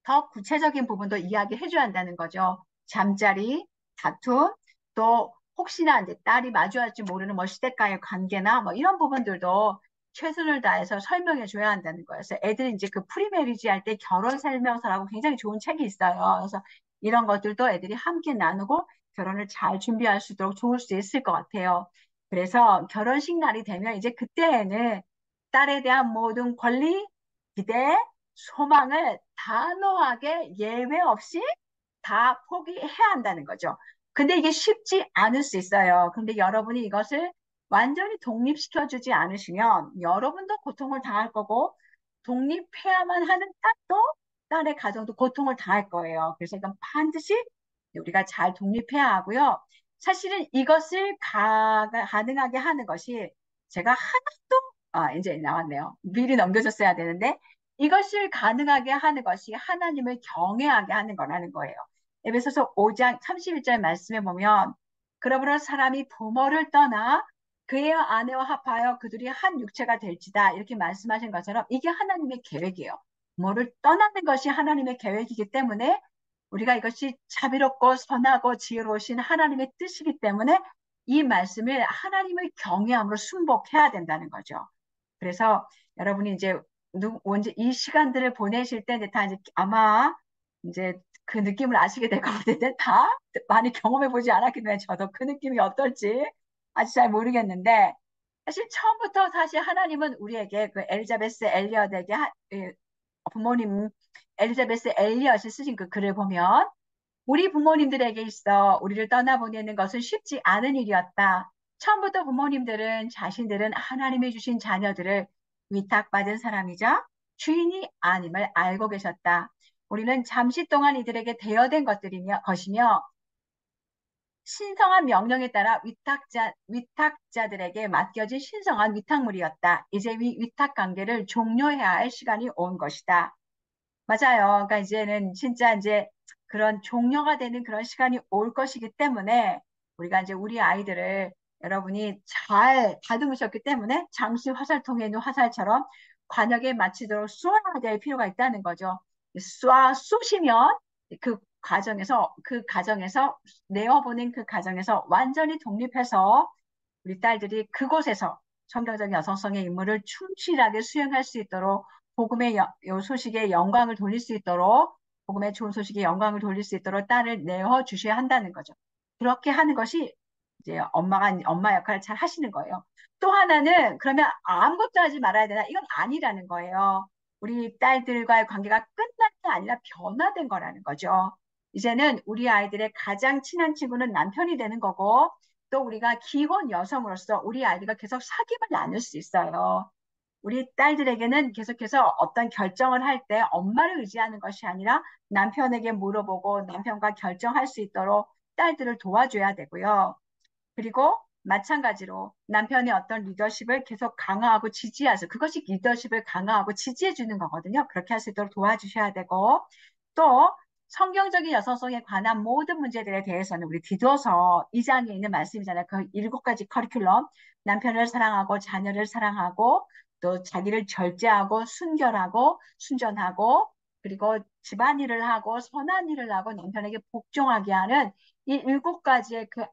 더 구체적인 부분도 이야기해 줘야 한다는 거죠. 잠자리, 다툼, 또 혹시나 이제 딸이 마주할지 모르는 뭐 시댁과의 관계나 뭐 이런 부분들도 최선을 다해서 설명해 줘야 한다는 거예요. 그래서 애들이 이제 그 프리메리지 할 때 결혼 설명서라고 굉장히 좋은 책이 있어요. 그래서 이런 것들도 애들이 함께 나누고 결혼을 잘 준비할 수 있도록 좋을 수 있을 것 같아요. 그래서 결혼식 날이 되면 이제 그때에는 딸에 대한 모든 권리, 기대, 소망을 단호하게 예외 없이 다 포기해야 한다는 거죠. 근데 이게 쉽지 않을 수 있어요. 근데 여러분이 이것을 완전히 독립시켜주지 않으시면 여러분도 고통을 당할 거고 독립해야만 하는 딸의 가정도 고통을 당할 거예요. 그래서 이건 반드시 우리가 잘 독립해야 하고요. 사실은 이것을 가능하게 하는 것이 제가 하나도 이제 나왔네요. 미리 넘겨줬어야 되는데 이것을 가능하게 하는 것이 하나님을 경외하게 하는 거라는 거예요. 에베소서 5장 31절 말씀에 보면 그러므로 사람이 부모를 떠나 그의 아내와 합하여 그들이 한 육체가 될지다 이렇게 말씀하신 것처럼 이게 하나님의 계획이에요. 부모를 떠나는 것이 하나님의 계획이기 때문에 우리가 이것이 자비롭고 선하고 지혜로우신 하나님의 뜻이기 때문에 이 말씀을 하나님을 경외함으로 순복해야 된다는 거죠. 그래서 여러분이 이제 언제 이 시간들을 보내실 때 이제 다 이제 아마 이제 그 느낌을 아시게 될 것 같은데 다 많이 경험해 보지 않았기 때문에 저도 그 느낌이 어떨지 아직 잘 모르겠는데 사실 처음부터 사실 하나님은 우리에게 그 엘리자베스 엘리엇에게 부모님 엘리자베스 엘리엇이 쓰신 그 글을 보면 우리 부모님들에게 있어 우리를 떠나보내는 것은 쉽지 않은 일이었다. 처음부터 부모님들은 자신들은 하나님이 주신 자녀들을 위탁받은 사람이자 주인이 아님을 알고 계셨다. 우리는 잠시 동안 이들에게 대여된 것이며 신성한 명령에 따라 위탁자들에게 맡겨진 신성한 위탁물이었다. 이제 이 위탁 관계를 종료해야 할 시간이 온 것이다. 맞아요. 그러니까 이제는 진짜 이제 그런 종료가 되는 그런 시간이 올 것이기 때문에 우리가 이제 우리 아이들을 여러분이 잘 다듬으셨기 때문에 잠시 화살통에 있는 화살처럼 관역에 맞추도록 쏘아야 될 필요가 있다는 거죠. 쏘시면 그 과정에서 내어보낸 그 과정에서 완전히 독립해서 우리 딸들이 그곳에서 성경적 여성성의 임무를 충실하게 수행할 수 있도록 복음의 소식에 영광을 돌릴 수 있도록 복음의 좋은 소식에 영광을 돌릴 수 있도록 딸을 내어 주셔야 한다는 거죠. 그렇게 하는 것이 이제 엄마가 엄마 역할을 잘 하시는 거예요. 또 하나는 그러면 아무것도 하지 말아야 되나? 이건 아니라는 거예요. 우리 딸들과의 관계가 끝난 게 아니라 변화된 거라는 거죠. 이제는 우리 아이들의 가장 친한 친구는 남편이 되는 거고 또 우리가 기혼 여성으로서 우리 아이들과 계속 사귐을 나눌 수 있어요. 우리 딸들에게는 계속해서 어떤 결정을 할 때 엄마를 의지하는 것이 아니라 남편에게 물어보고 남편과 결정할 수 있도록 딸들을 도와줘야 되고요. 그리고 마찬가지로 남편의 어떤 리더십을 계속 강화하고 지지하죠. 그것이 리더십을 강화하고 지지해 주는 거거든요. 그렇게 할 수 있도록 도와주셔야 되고 또 성경적인 여성성에 관한 모든 문제들에 대해서는 우리 디도서 2장에 있는 말씀이잖아요. 그 7가지 커리큘럼 남편을 사랑하고 자녀를 사랑하고 또 자기를 절제하고 순결하고 순전하고 그리고 집안일을 하고 선한 일을 하고 남편에게 복종하게 하는 이 7가지의 그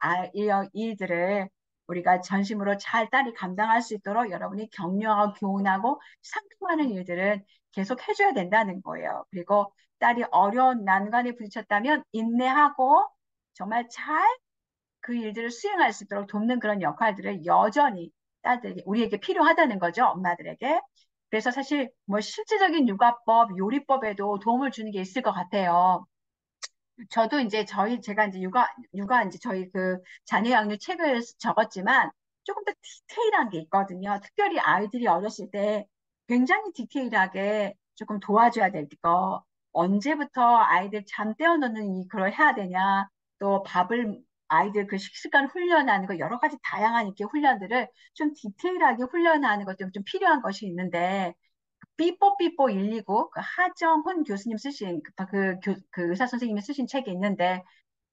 일들을 우리가 전심으로 잘 딸이 감당할 수 있도록 여러분이 격려하고 교훈하고 상담하는 일들은 계속 해줘야 된다는 거예요. 그리고 딸이 어려운 난관에 부딪혔다면 인내하고 정말 잘 그 일들을 수행할 수 있도록 돕는 그런 역할들을 여전히 딸들에게 우리에게 필요하다는 거죠. 엄마들에게. 그래서 사실 뭐 실질적인 육아법, 요리법에도 도움을 주는 게 있을 것 같아요. 저도 이제 제가 이제 육아 이제 저희 그 자녀 양육 책을 적었지만 조금 더 디테일한 게 있거든요. 특별히 아이들이 어렸을 때 굉장히 디테일하게 조금 도와줘야 될 거. 언제부터 아이들 잠 깨워놓는 그걸 해야 되냐. 또 아이들 그 식습관 훈련하는 거 여러 가지 다양한 이렇게 훈련들을 좀 디테일하게 훈련하는 것도 좀 필요한 것이 있는데 삐뽀삐뽀 129, 그 하정훈 교수님 쓰신, 그 의사 선생님이 쓰신 책이 있는데,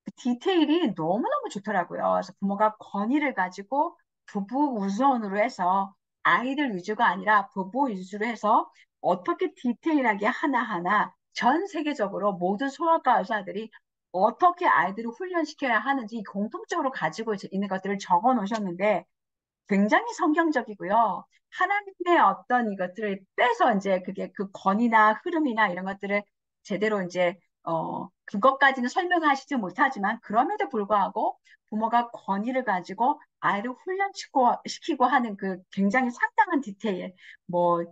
그 디테일이 너무너무 좋더라고요. 그래서 부모가 권위를 가지고 부부 우선으로 해서 아이들 위주가 아니라 부부 위주로 해서 어떻게 디테일하게 하나하나 전 세계적으로 모든 소아과 의사들이 어떻게 아이들을 훈련시켜야 하는지 공통적으로 가지고 있는 것들을 적어 놓으셨는데, 굉장히 성경적이고요. 하나님의 어떤 이것들을 빼서 이제 그게 그 권위나 흐름이나 이런 것들을 제대로 이제 그것까지는 설명하시지 못하지만 그럼에도 불구하고 부모가 권위를 가지고 아이를 훈련시키고 하는 그 굉장히 상당한 디테일 뭐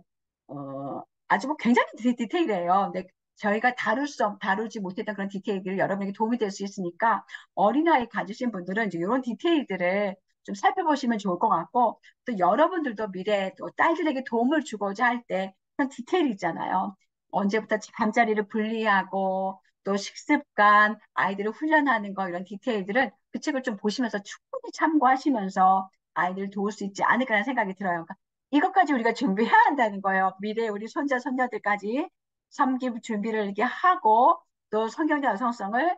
아주 뭐 굉장히 디테일이에요. 근데 저희가 다루지 못했던 그런 디테일들이 여러분에게 도움이 될 수 있으니까 어린아이 가지신 분들은 이제 이런 디테일들을 좀 살펴보시면 좋을 것 같고 또 여러분들도 미래에 또 딸들에게 도움을 주고자 할 때 그런 디테일이 있잖아요. 언제부터 잠자리를 분리하고 또 식습관, 아이들을 훈련하는 거 이런 디테일들은 그 책을 좀 보시면서 충분히 참고하시면서 아이들을 도울 수 있지 않을까라는 생각이 들어요. 그러니까 이것까지 우리가 준비해야 한다는 거예요. 미래 우리 손자, 손녀들까지 섬김 준비를 이렇게 하고 또 성경적 여성성을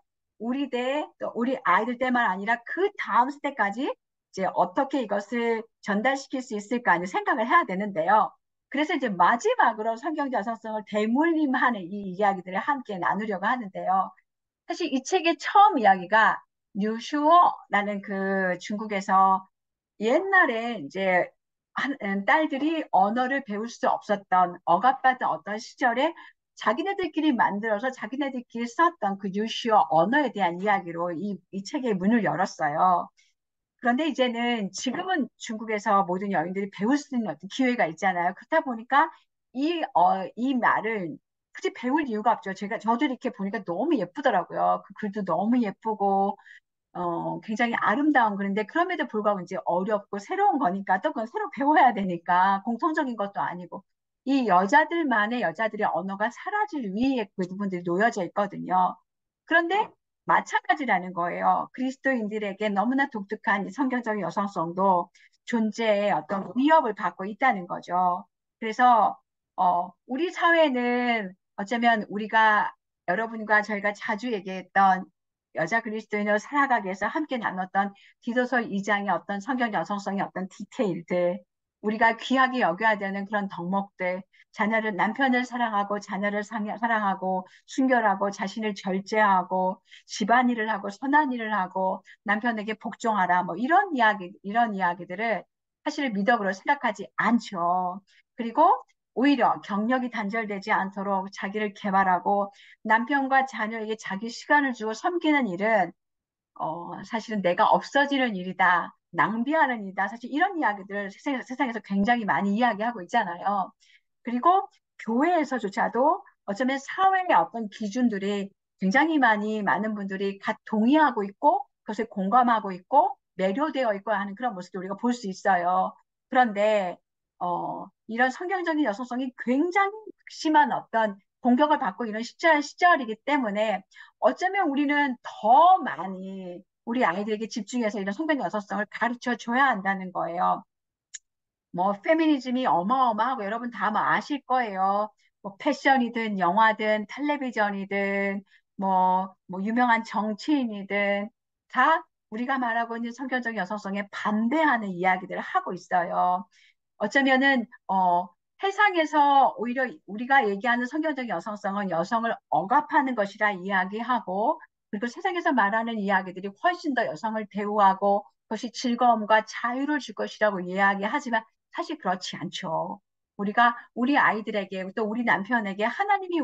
또 우리 아이들 때만 아니라 그 다음 세대까지 이제 어떻게 이것을 전달시킬 수 있을까 하는 생각을 해야 되는데요. 그래서 이제 마지막으로 성경적 여성성을 대물림하는 이 이야기들을 함께 나누려고 하는데요. 사실 이 책의 처음 이야기가 뉴슈어라는 그 중국에서 옛날에 이제 딸들이 언어를 배울 수 없었던 억압받은 어떤 시절에 자기네들끼리 만들어서 자기네들끼리 썼던 그 뉴슈어 언어에 대한 이야기로 이 책의 문을 열었어요. 그런데 이제는 지금은 중국에서 모든 여인들이 배울 수 있는 어떤 기회가 있잖아요. 그렇다 보니까 이 말을 굳이 배울 이유가 없죠. 저도 이렇게 보니까 너무 예쁘더라고요. 그 글도 너무 예쁘고, 굉장히 아름다운 글인데, 그럼에도 불구하고 이제 어렵고 새로운 거니까 또 그건 새로 배워야 되니까 공통적인 것도 아니고, 이 여자들의 언어가 사라질 위에 그 부분들이 놓여져 있거든요. 그런데 마찬가지라는 거예요. 그리스도인들에게 너무나 독특한 이 성경적 여성성도 존재의 어떤 위협을 받고 있다는 거죠. 그래서 우리 사회는 어쩌면 우리가 여러분과 저희가 자주 얘기했던 여자 그리스도인으로 살아가기 위해서 함께 나눴던 디도서 2장의 어떤 성경 여성성의 어떤 디테일들, 우리가 귀하게 여겨야 되는 그런 덕목들, 자녀를 남편을 사랑하고 자녀를 사랑하고 순결하고 자신을 절제하고 집안일을 하고 선한 일을 하고 남편에게 복종하라 뭐 이런 이야기들을 사실 미덕으로 생각하지 않죠. 그리고 오히려 경력이 단절되지 않도록 자기를 개발하고 남편과 자녀에게 자기 시간을 주고 섬기는 일은 사실은 내가 없어지는 일이다. 낭비하는 일이다. 사실 이런 이야기들을 세상에서 굉장히 많이 이야기하고 있잖아요. 그리고 교회에서조차도 어쩌면 사회의 어떤 기준들이 굉장히 많은 분들이 동의하고 있고 그것을 공감하고 있고 매료되어 있고 하는 그런 모습도 우리가 볼 수 있어요. 그런데 이런 성경적인 여성성이 굉장히 심한 어떤 공격을 받고 이런 시절이기 때문에 어쩌면 우리는 더 많이 우리 아이들에게 집중해서 이런 성경 여성성을 가르쳐 줘야 한다는 거예요. 뭐 페미니즘이 어마어마하고 여러분 다 뭐 아실 거예요. 뭐 패션이든 영화든 텔레비전이든 뭐 유명한 정치인이든 다 우리가 말하고 있는 성경적 여성성에 반대하는 이야기들을 하고 있어요. 어쩌면은 세상에서 오히려 우리가 얘기하는 성경적 여성성은 여성을 억압하는 것이라 이야기하고 그리고 세상에서 말하는 이야기들이 훨씬 더 여성을 대우하고 그것이 즐거움과 자유를 줄 것이라고 이야기하지만 사실 그렇지 않죠. 우리가 우리 아이들에게 또 우리 남편에게 하나님이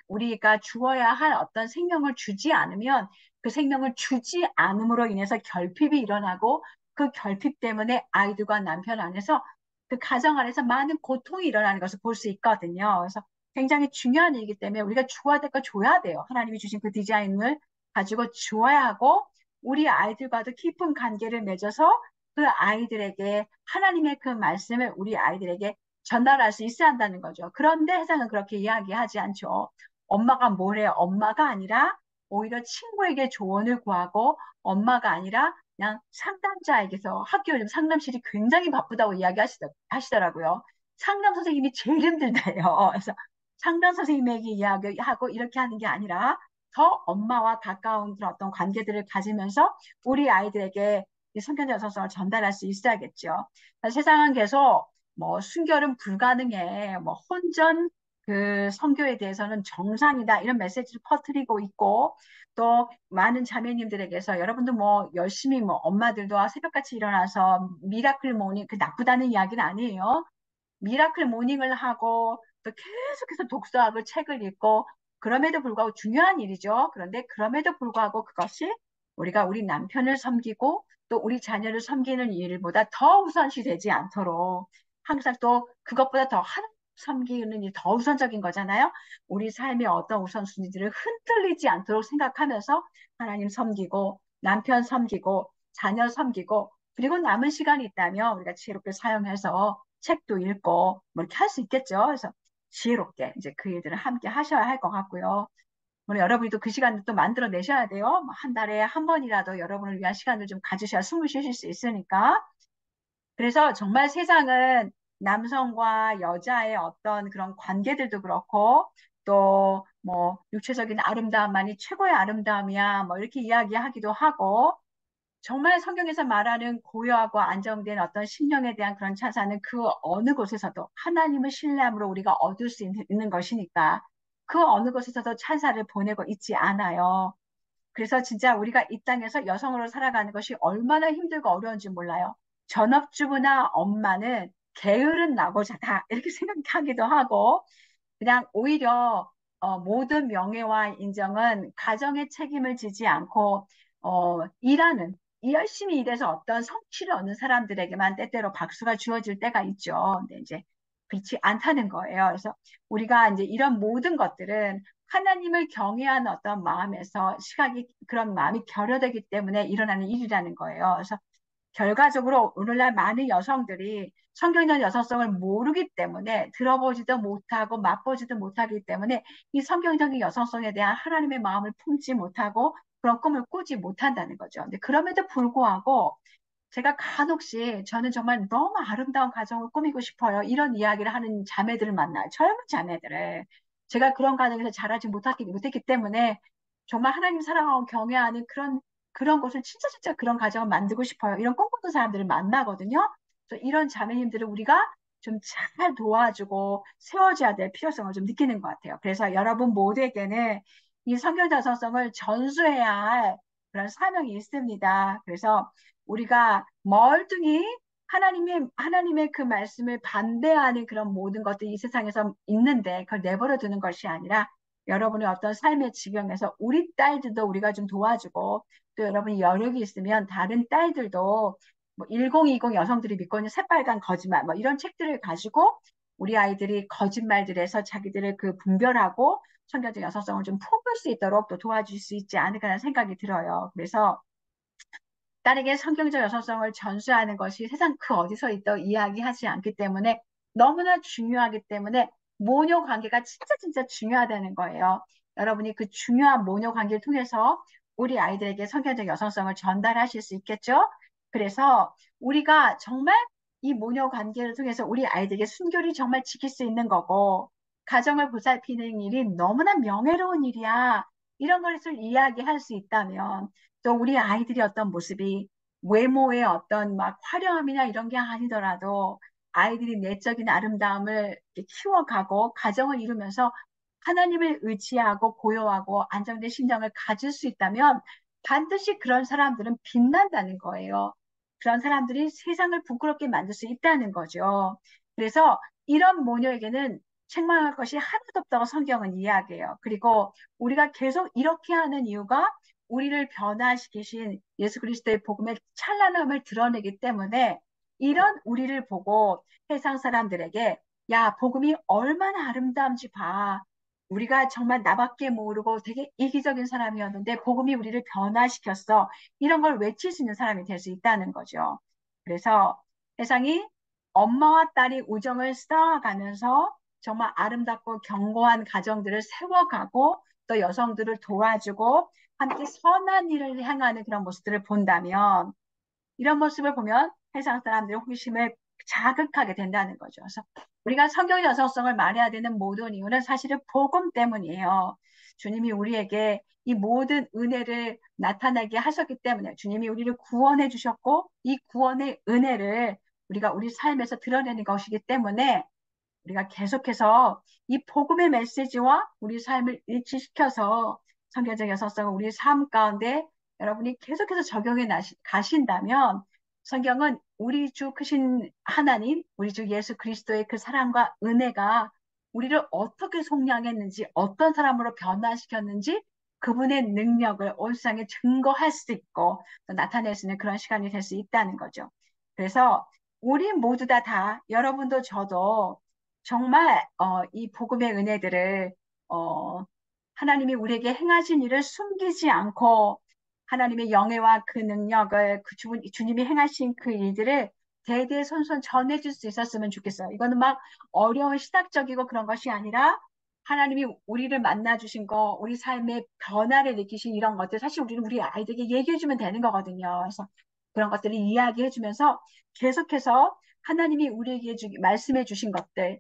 우리가 주어야 할 어떤 생명을 주지 않으면 그 생명을 주지 않음으로 인해서 결핍이 일어나고 그 결핍 때문에 아이들과 남편 안에서 그 가정 안에서 많은 고통이 일어나는 것을 볼 수 있거든요. 그래서 굉장히 중요한 일이기 때문에 우리가 주어야 될 거 줘야 돼요. 하나님이 주신 그 디자인을 가지고 주어야 하고 우리 아이들과도 깊은 관계를 맺어서 그 아이들에게 하나님의 그 말씀을 우리 아이들에게 전달할 수 있어야 한다는 거죠. 그런데 세상은 그렇게 이야기하지 않죠. 엄마가 뭘 해요? 엄마가 아니라 오히려 친구에게 조언을 구하고 엄마가 아니라 그냥 상담자에게서 학교 요즘 상담실이 굉장히 바쁘다고 이야기하시더라고요. 상담 선생님이 제일 힘들대요. 그래서 상담 선생님에게 이야기하고 이렇게 하는 게 아니라 더 엄마와 가까운 그런 어떤 관계들을 가지면서 우리 아이들에게 성경적 여성성을 전달할 수 있어야겠죠. 세상은 계속 뭐 순결은 불가능해, 뭐 혼전 그 성교에 대해서는 정상이다 이런 메시지를 퍼뜨리고 있고 또 많은 자매님들에게서 여러분도 뭐 열심히 뭐 엄마들도 새벽같이 일어나서 미라클 모닝 그 나쁘다는 이야기는 아니에요. 미라클 모닝을 하고 또 계속해서 독서하고 책을 읽고 그럼에도 불구하고 중요한 일이죠. 그런데 그럼에도 불구하고 그것이 우리가 우리 남편을 섬기고 또 우리 자녀를 섬기는 일보다 더 우선시 되지 않도록 항상 또 그것보다 더 하나님 섬기는 일이 더 우선적인 거잖아요. 우리 삶의 어떤 우선순위들을 흔들리지 않도록 생각하면서 하나님 섬기고 남편 섬기고 자녀 섬기고 그리고 남은 시간이 있다면 우리가 지혜롭게 사용해서 책도 읽고 뭐 이렇게 할 수 있겠죠. 그래서 지혜롭게 이제 그 일들을 함께 하셔야 할 것 같고요. 오늘 여러분이 또 그 시간을 또 만들어 내셔야 돼요. 뭐한 달에 한 번이라도 여러분을 위한 시간을 좀 가지셔야 숨을 쉬실 수 있으니까. 그래서 정말 세상은 남성과 여자의 어떤 그런 관계들도 그렇고 또 뭐 육체적인 아름다움만이 최고의 아름다움이야 뭐 이렇게 이야기하기도 하고 정말 성경에서 말하는 고요하고 안정된 어떤 심령에 대한 그런 찬사는 그 어느 곳에서도 하나님을 신뢰함으로 우리가 얻을 수 있는 것이니까 그 어느 곳에서도 찬사를 보내고 있지 않아요. 그래서 진짜 우리가 이 땅에서 여성으로 살아가는 것이 얼마나 힘들고 어려운지 몰라요. 전업주부나 엄마는 게으른 나고자다 이렇게 생각하기도 하고 그냥 오히려 모든 명예와 인정은 가정의 책임을 지지 않고 일하는 열심히 일해서 어떤 성취를 얻는 사람들에게만 때때로 박수가 주어질 때가 있죠. 근데 이제 그렇지 않다는 거예요. 그래서 우리가 이제 이런 모든 것들은 하나님을 경외하는 어떤 마음에서 시각이 그런 마음이 결여되기 때문에 일어나는 일이라는 거예요. 그래서 결과적으로 오늘날 많은 여성들이 성경적 여성성을 모르기 때문에 들어보지도 못하고 맛보지도 못하기 때문에 이 성경적인 여성성에 대한 하나님의 마음을 품지 못하고 그런 꿈을 꾸지 못한다는 거죠. 근데 그럼에도 불구하고 제가 간혹시 저는 정말 너무 아름다운 가정을 꾸미고 싶어요. 이런 이야기를 하는 자매들을 만나요. 젊은 자매들을. 제가 그런 가정에서 자라지 못했기 때문에 정말 하나님 사랑하고 경외하는 그런 것을 진짜 그런 가정을 만들고 싶어요. 이런 꿈꾸는 사람들을 만나거든요. 그래서 이런 자매님들을 우리가 좀 잘 도와주고 세워줘야 될 필요성을 좀 느끼는 것 같아요. 그래서 여러분 모두에게는 이 성경 자성성을 전수해야 할 그런 사명이 있습니다. 그래서 우리가 멀뚱히 하나님의 그 말씀을 반대하는 그런 모든 것들이 이 세상에서 있는데 그걸 내버려 두는 것이 아니라 여러분의 어떤 삶의 지경에서 우리 딸들도 우리가 좀 도와주고 또 여러분이 여력이 있으면 다른 딸들도 뭐 1020 여성들이 믿고 있는 새빨간 거짓말 뭐 이런 책들을 가지고 우리 아이들이 거짓말들에서 자기들을 그 분별하고 성경적 여성성을 좀 품을 수 있도록 또 도와줄 수 있지 않을까라는 생각이 들어요. 그래서 딸에게 성경적 여성성을 전수하는 것이 세상 그 어디서 있다 이야기하지 않기 때문에 너무나 중요하기 때문에 모녀 관계가 진짜 중요하다는 거예요. 여러분이 그 중요한 모녀 관계를 통해서 우리 아이들에게 성경적 여성성을 전달하실 수 있겠죠? 그래서 우리가 정말 이 모녀 관계를 통해서 우리 아이들에게 순결이 정말 지킬 수 있는 거고 가정을 보살피는 일이 너무나 명예로운 일이야. 이런 것을 이야기할 수 있다면 또 우리 아이들이 어떤 모습이 외모의 어떤 막 화려함이나 이런 게 아니더라도 아이들이 내적인 아름다움을 키워가고 가정을 이루면서 하나님을 의지하고 고요하고 안정된 심정을 가질 수 있다면 반드시 그런 사람들은 빛난다는 거예요. 그런 사람들이 세상을 부끄럽게 만들 수 있다는 거죠. 그래서 이런 모녀에게는 책망할 것이 하나도 없다고 성경은 이야기해요. 그리고 우리가 계속 이렇게 하는 이유가 우리를 변화시키신 예수 그리스도의 복음의 찬란함을 드러내기 때문에 이런 우리를 보고 세상 사람들에게 야, 복음이 얼마나 아름다운지 봐. 우리가 정말 나밖에 모르고 되게 이기적인 사람이었는데 복음이 우리를 변화시켰어. 이런 걸 외칠 수 있는 사람이 될 수 있다는 거죠. 그래서 세상이 엄마와 딸이 우정을 쌓아가면서 정말 아름답고 견고한 가정들을 세워가고 또 여성들을 도와주고 함께 선한 일을 행하는 그런 모습들을 본다면 이런 모습을 보면 세상 사람들의 호기심을 자극하게 된다는 거죠. 그래서 우리가 성경 여성성을 말해야 되는 모든 이유는 사실은 복음 때문이에요. 주님이 우리에게 이 모든 은혜를 나타나게 하셨기 때문에 주님이 우리를 구원해 주셨고 이 구원의 은혜를 우리가 우리 삶에서 드러내는 것이기 때문에 우리가 계속해서 이 복음의 메시지와 우리 삶을 일치시켜서 성경적 여성성을 우리 삶 가운데 여러분이 계속해서 적용해 가신다면 성경은 우리 주 크신 하나님, 우리 주 예수 그리스도의 그 사랑과 은혜가 우리를 어떻게 속량했는지, 어떤 사람으로 변화시켰는지 그분의 능력을 온 세상에 증거할 수 있고 나타낼 수 있는 그런 시간이 될 수 있다는 거죠. 그래서 우리 모두 다 여러분도 저도 정말 이 복음의 은혜들을 어, 하나님이 우리에게 행하신 일을 숨기지 않고 하나님의 영예와 그 능력을 주님이 행하신 그 일들을 대대손손 전해줄 수 있었으면 좋겠어요. 이거는 막 어려운 시각적이고 그런 것이 아니라 하나님이 우리를 만나주신 거, 우리 삶의 변화를 느끼신 이런 것들 사실 우리는 우리 아이들에게 얘기해주면 되는 거거든요. 그래서 그런 것들을 이야기해주면서 계속해서 하나님이 우리에게 말씀해 주신 것들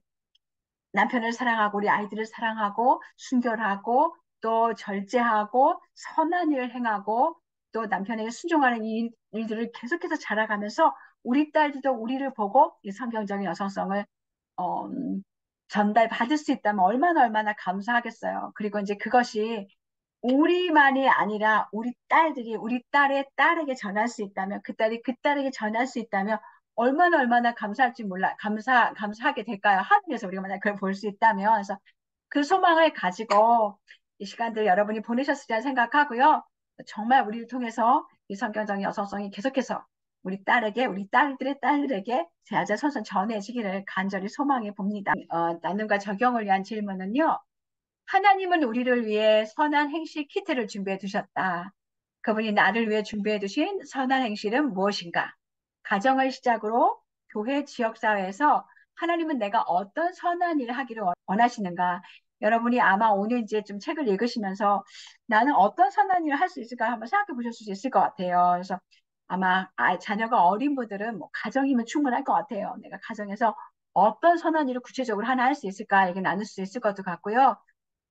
남편을 사랑하고 우리 아이들을 사랑하고 순결하고 또 절제하고 선한 일을 행하고 또 남편에게 순종하는 일들을 계속해서 자라가면서 우리 딸들도 우리를 보고 이 성경적인 여성성을 어, 전달받을 수 있다면 얼마나 감사하겠어요. 그리고 이제 그것이 우리만이 아니라 우리 딸들이 우리 딸의 딸에게 전할 수 있다면 그 딸이 그 딸에게 전할 수 있다면 얼마나 감사할지 몰라 감사하게 될까요? 하늘에서 우리가 만약 그걸 볼 수 있다면 그래서 그 소망을 가지고 이 시간들 여러분이 보내셨으리라 생각하고요. 정말 우리를 통해서 이 성경적인 여성성이 계속해서 우리 딸에게 우리 딸들의 딸들에게 제자손손 전해지기를 간절히 소망해 봅니다. 나눔과 적용을 위한 질문은요. 하나님은 우리를 위해 선한 행실 키트를 준비해 두셨다. 그분이 나를 위해 준비해 두신 선한 행실은 무엇인가? 가정을 시작으로 교회 지역사회에서 하나님은 내가 어떤 선한 일을 하기를 원하시는가? 여러분이 아마 오늘 이제 좀 책을 읽으시면서 나는 어떤 선한 일을 할 수 있을까 한번 생각해 보실 수 있을 것 같아요. 그래서 아마 자녀가 어린 분들은 뭐 가정이면 충분할 것 같아요. 내가 가정에서 어떤 선한 일을 구체적으로 하나 할 수 있을까 이렇게 나눌 수 있을 것도 같고요.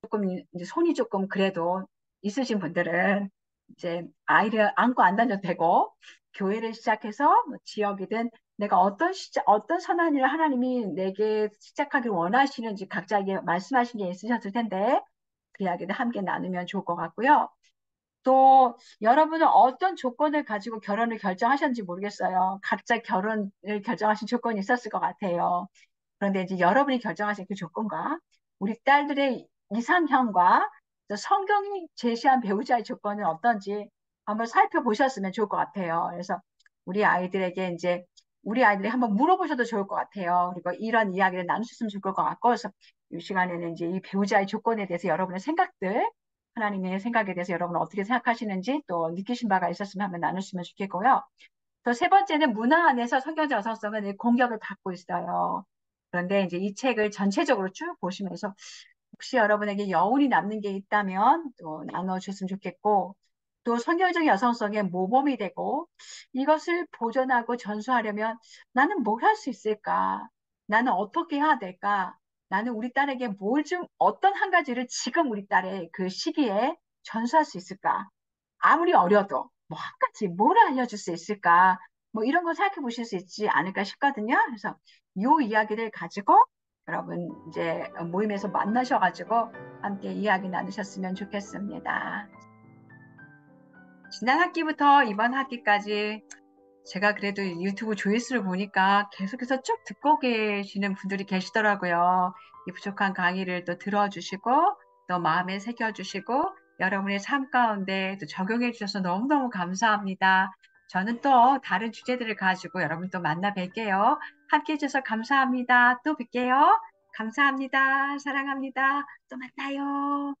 조금 이제 손이 조금 그래도 있으신 분들은 이제 아이를 안고 안 다녀도 되고 교회를 시작해서 뭐 지역이든 내가 어떤 선한 일을 하나님이 내게 시작하길 원하시는지 각자에게 말씀하신 게 있으셨을 텐데 그 이야기를 함께 나누면 좋을 것 같고요. 또 여러분은 어떤 조건을 가지고 결혼을 결정하셨는지 모르겠어요. 각자 결혼을 결정하신 조건이 있었을 것 같아요. 그런데 이제 여러분이 결정하신 그 조건과 우리 딸들의 이상형과 또 성경이 제시한 배우자의 조건은 어떤지 한번 살펴보셨으면 좋을 것 같아요. 그래서 우리 아이들에게 이제 우리 아이들이 한번 물어보셔도 좋을 것 같아요. 그리고 이런 이야기를 나누셨으면 좋을 것 같고, 그래서 이 시간에는 이제 이 배우자의 조건에 대해서 여러분의 생각들, 하나님의 생각에 대해서 여러분은 어떻게 생각하시는지 또 느끼신 바가 있었으면 한번 나누시면 좋겠고요. 또 세 번째는 문화 안에서 성경적 여성성은 공격을 받고 있어요. 그런데 이제 이 책을 전체적으로 쭉 보시면서 혹시 여러분에게 여운이 남는 게 있다면 또 나눠주셨으면 좋겠고, 또 성경적 여성성의 모범이 되고 이것을 보존하고 전수하려면 나는 뭘 할 수 있을까? 나는 어떻게 해야 될까? 나는 우리 딸에게 어떤 한 가지를 지금 우리 딸의 그 시기에 전수할 수 있을까? 아무리 어려도 뭐 한 가지 뭘 알려줄 수 있을까? 뭐 이런 거 생각해 보실 수 있지 않을까 싶거든요. 그래서 이 이야기를 가지고 여러분 이제 모임에서 만나셔가지고 함께 이야기 나누셨으면 좋겠습니다. 지난 학기부터 이번 학기까지 제가 그래도 유튜브 조회수를 보니까 계속해서 쭉 듣고 계시는 분들이 계시더라고요. 이 부족한 강의를 또 들어주시고 또 마음에 새겨주시고 여러분의 삶 가운데 또 적용해 주셔서 너무너무 감사합니다. 저는 또 다른 주제들을 가지고 여러분 또 만나 뵐게요. 함께 해주셔서 감사합니다. 또 뵐게요. 감사합니다. 사랑합니다. 또 만나요.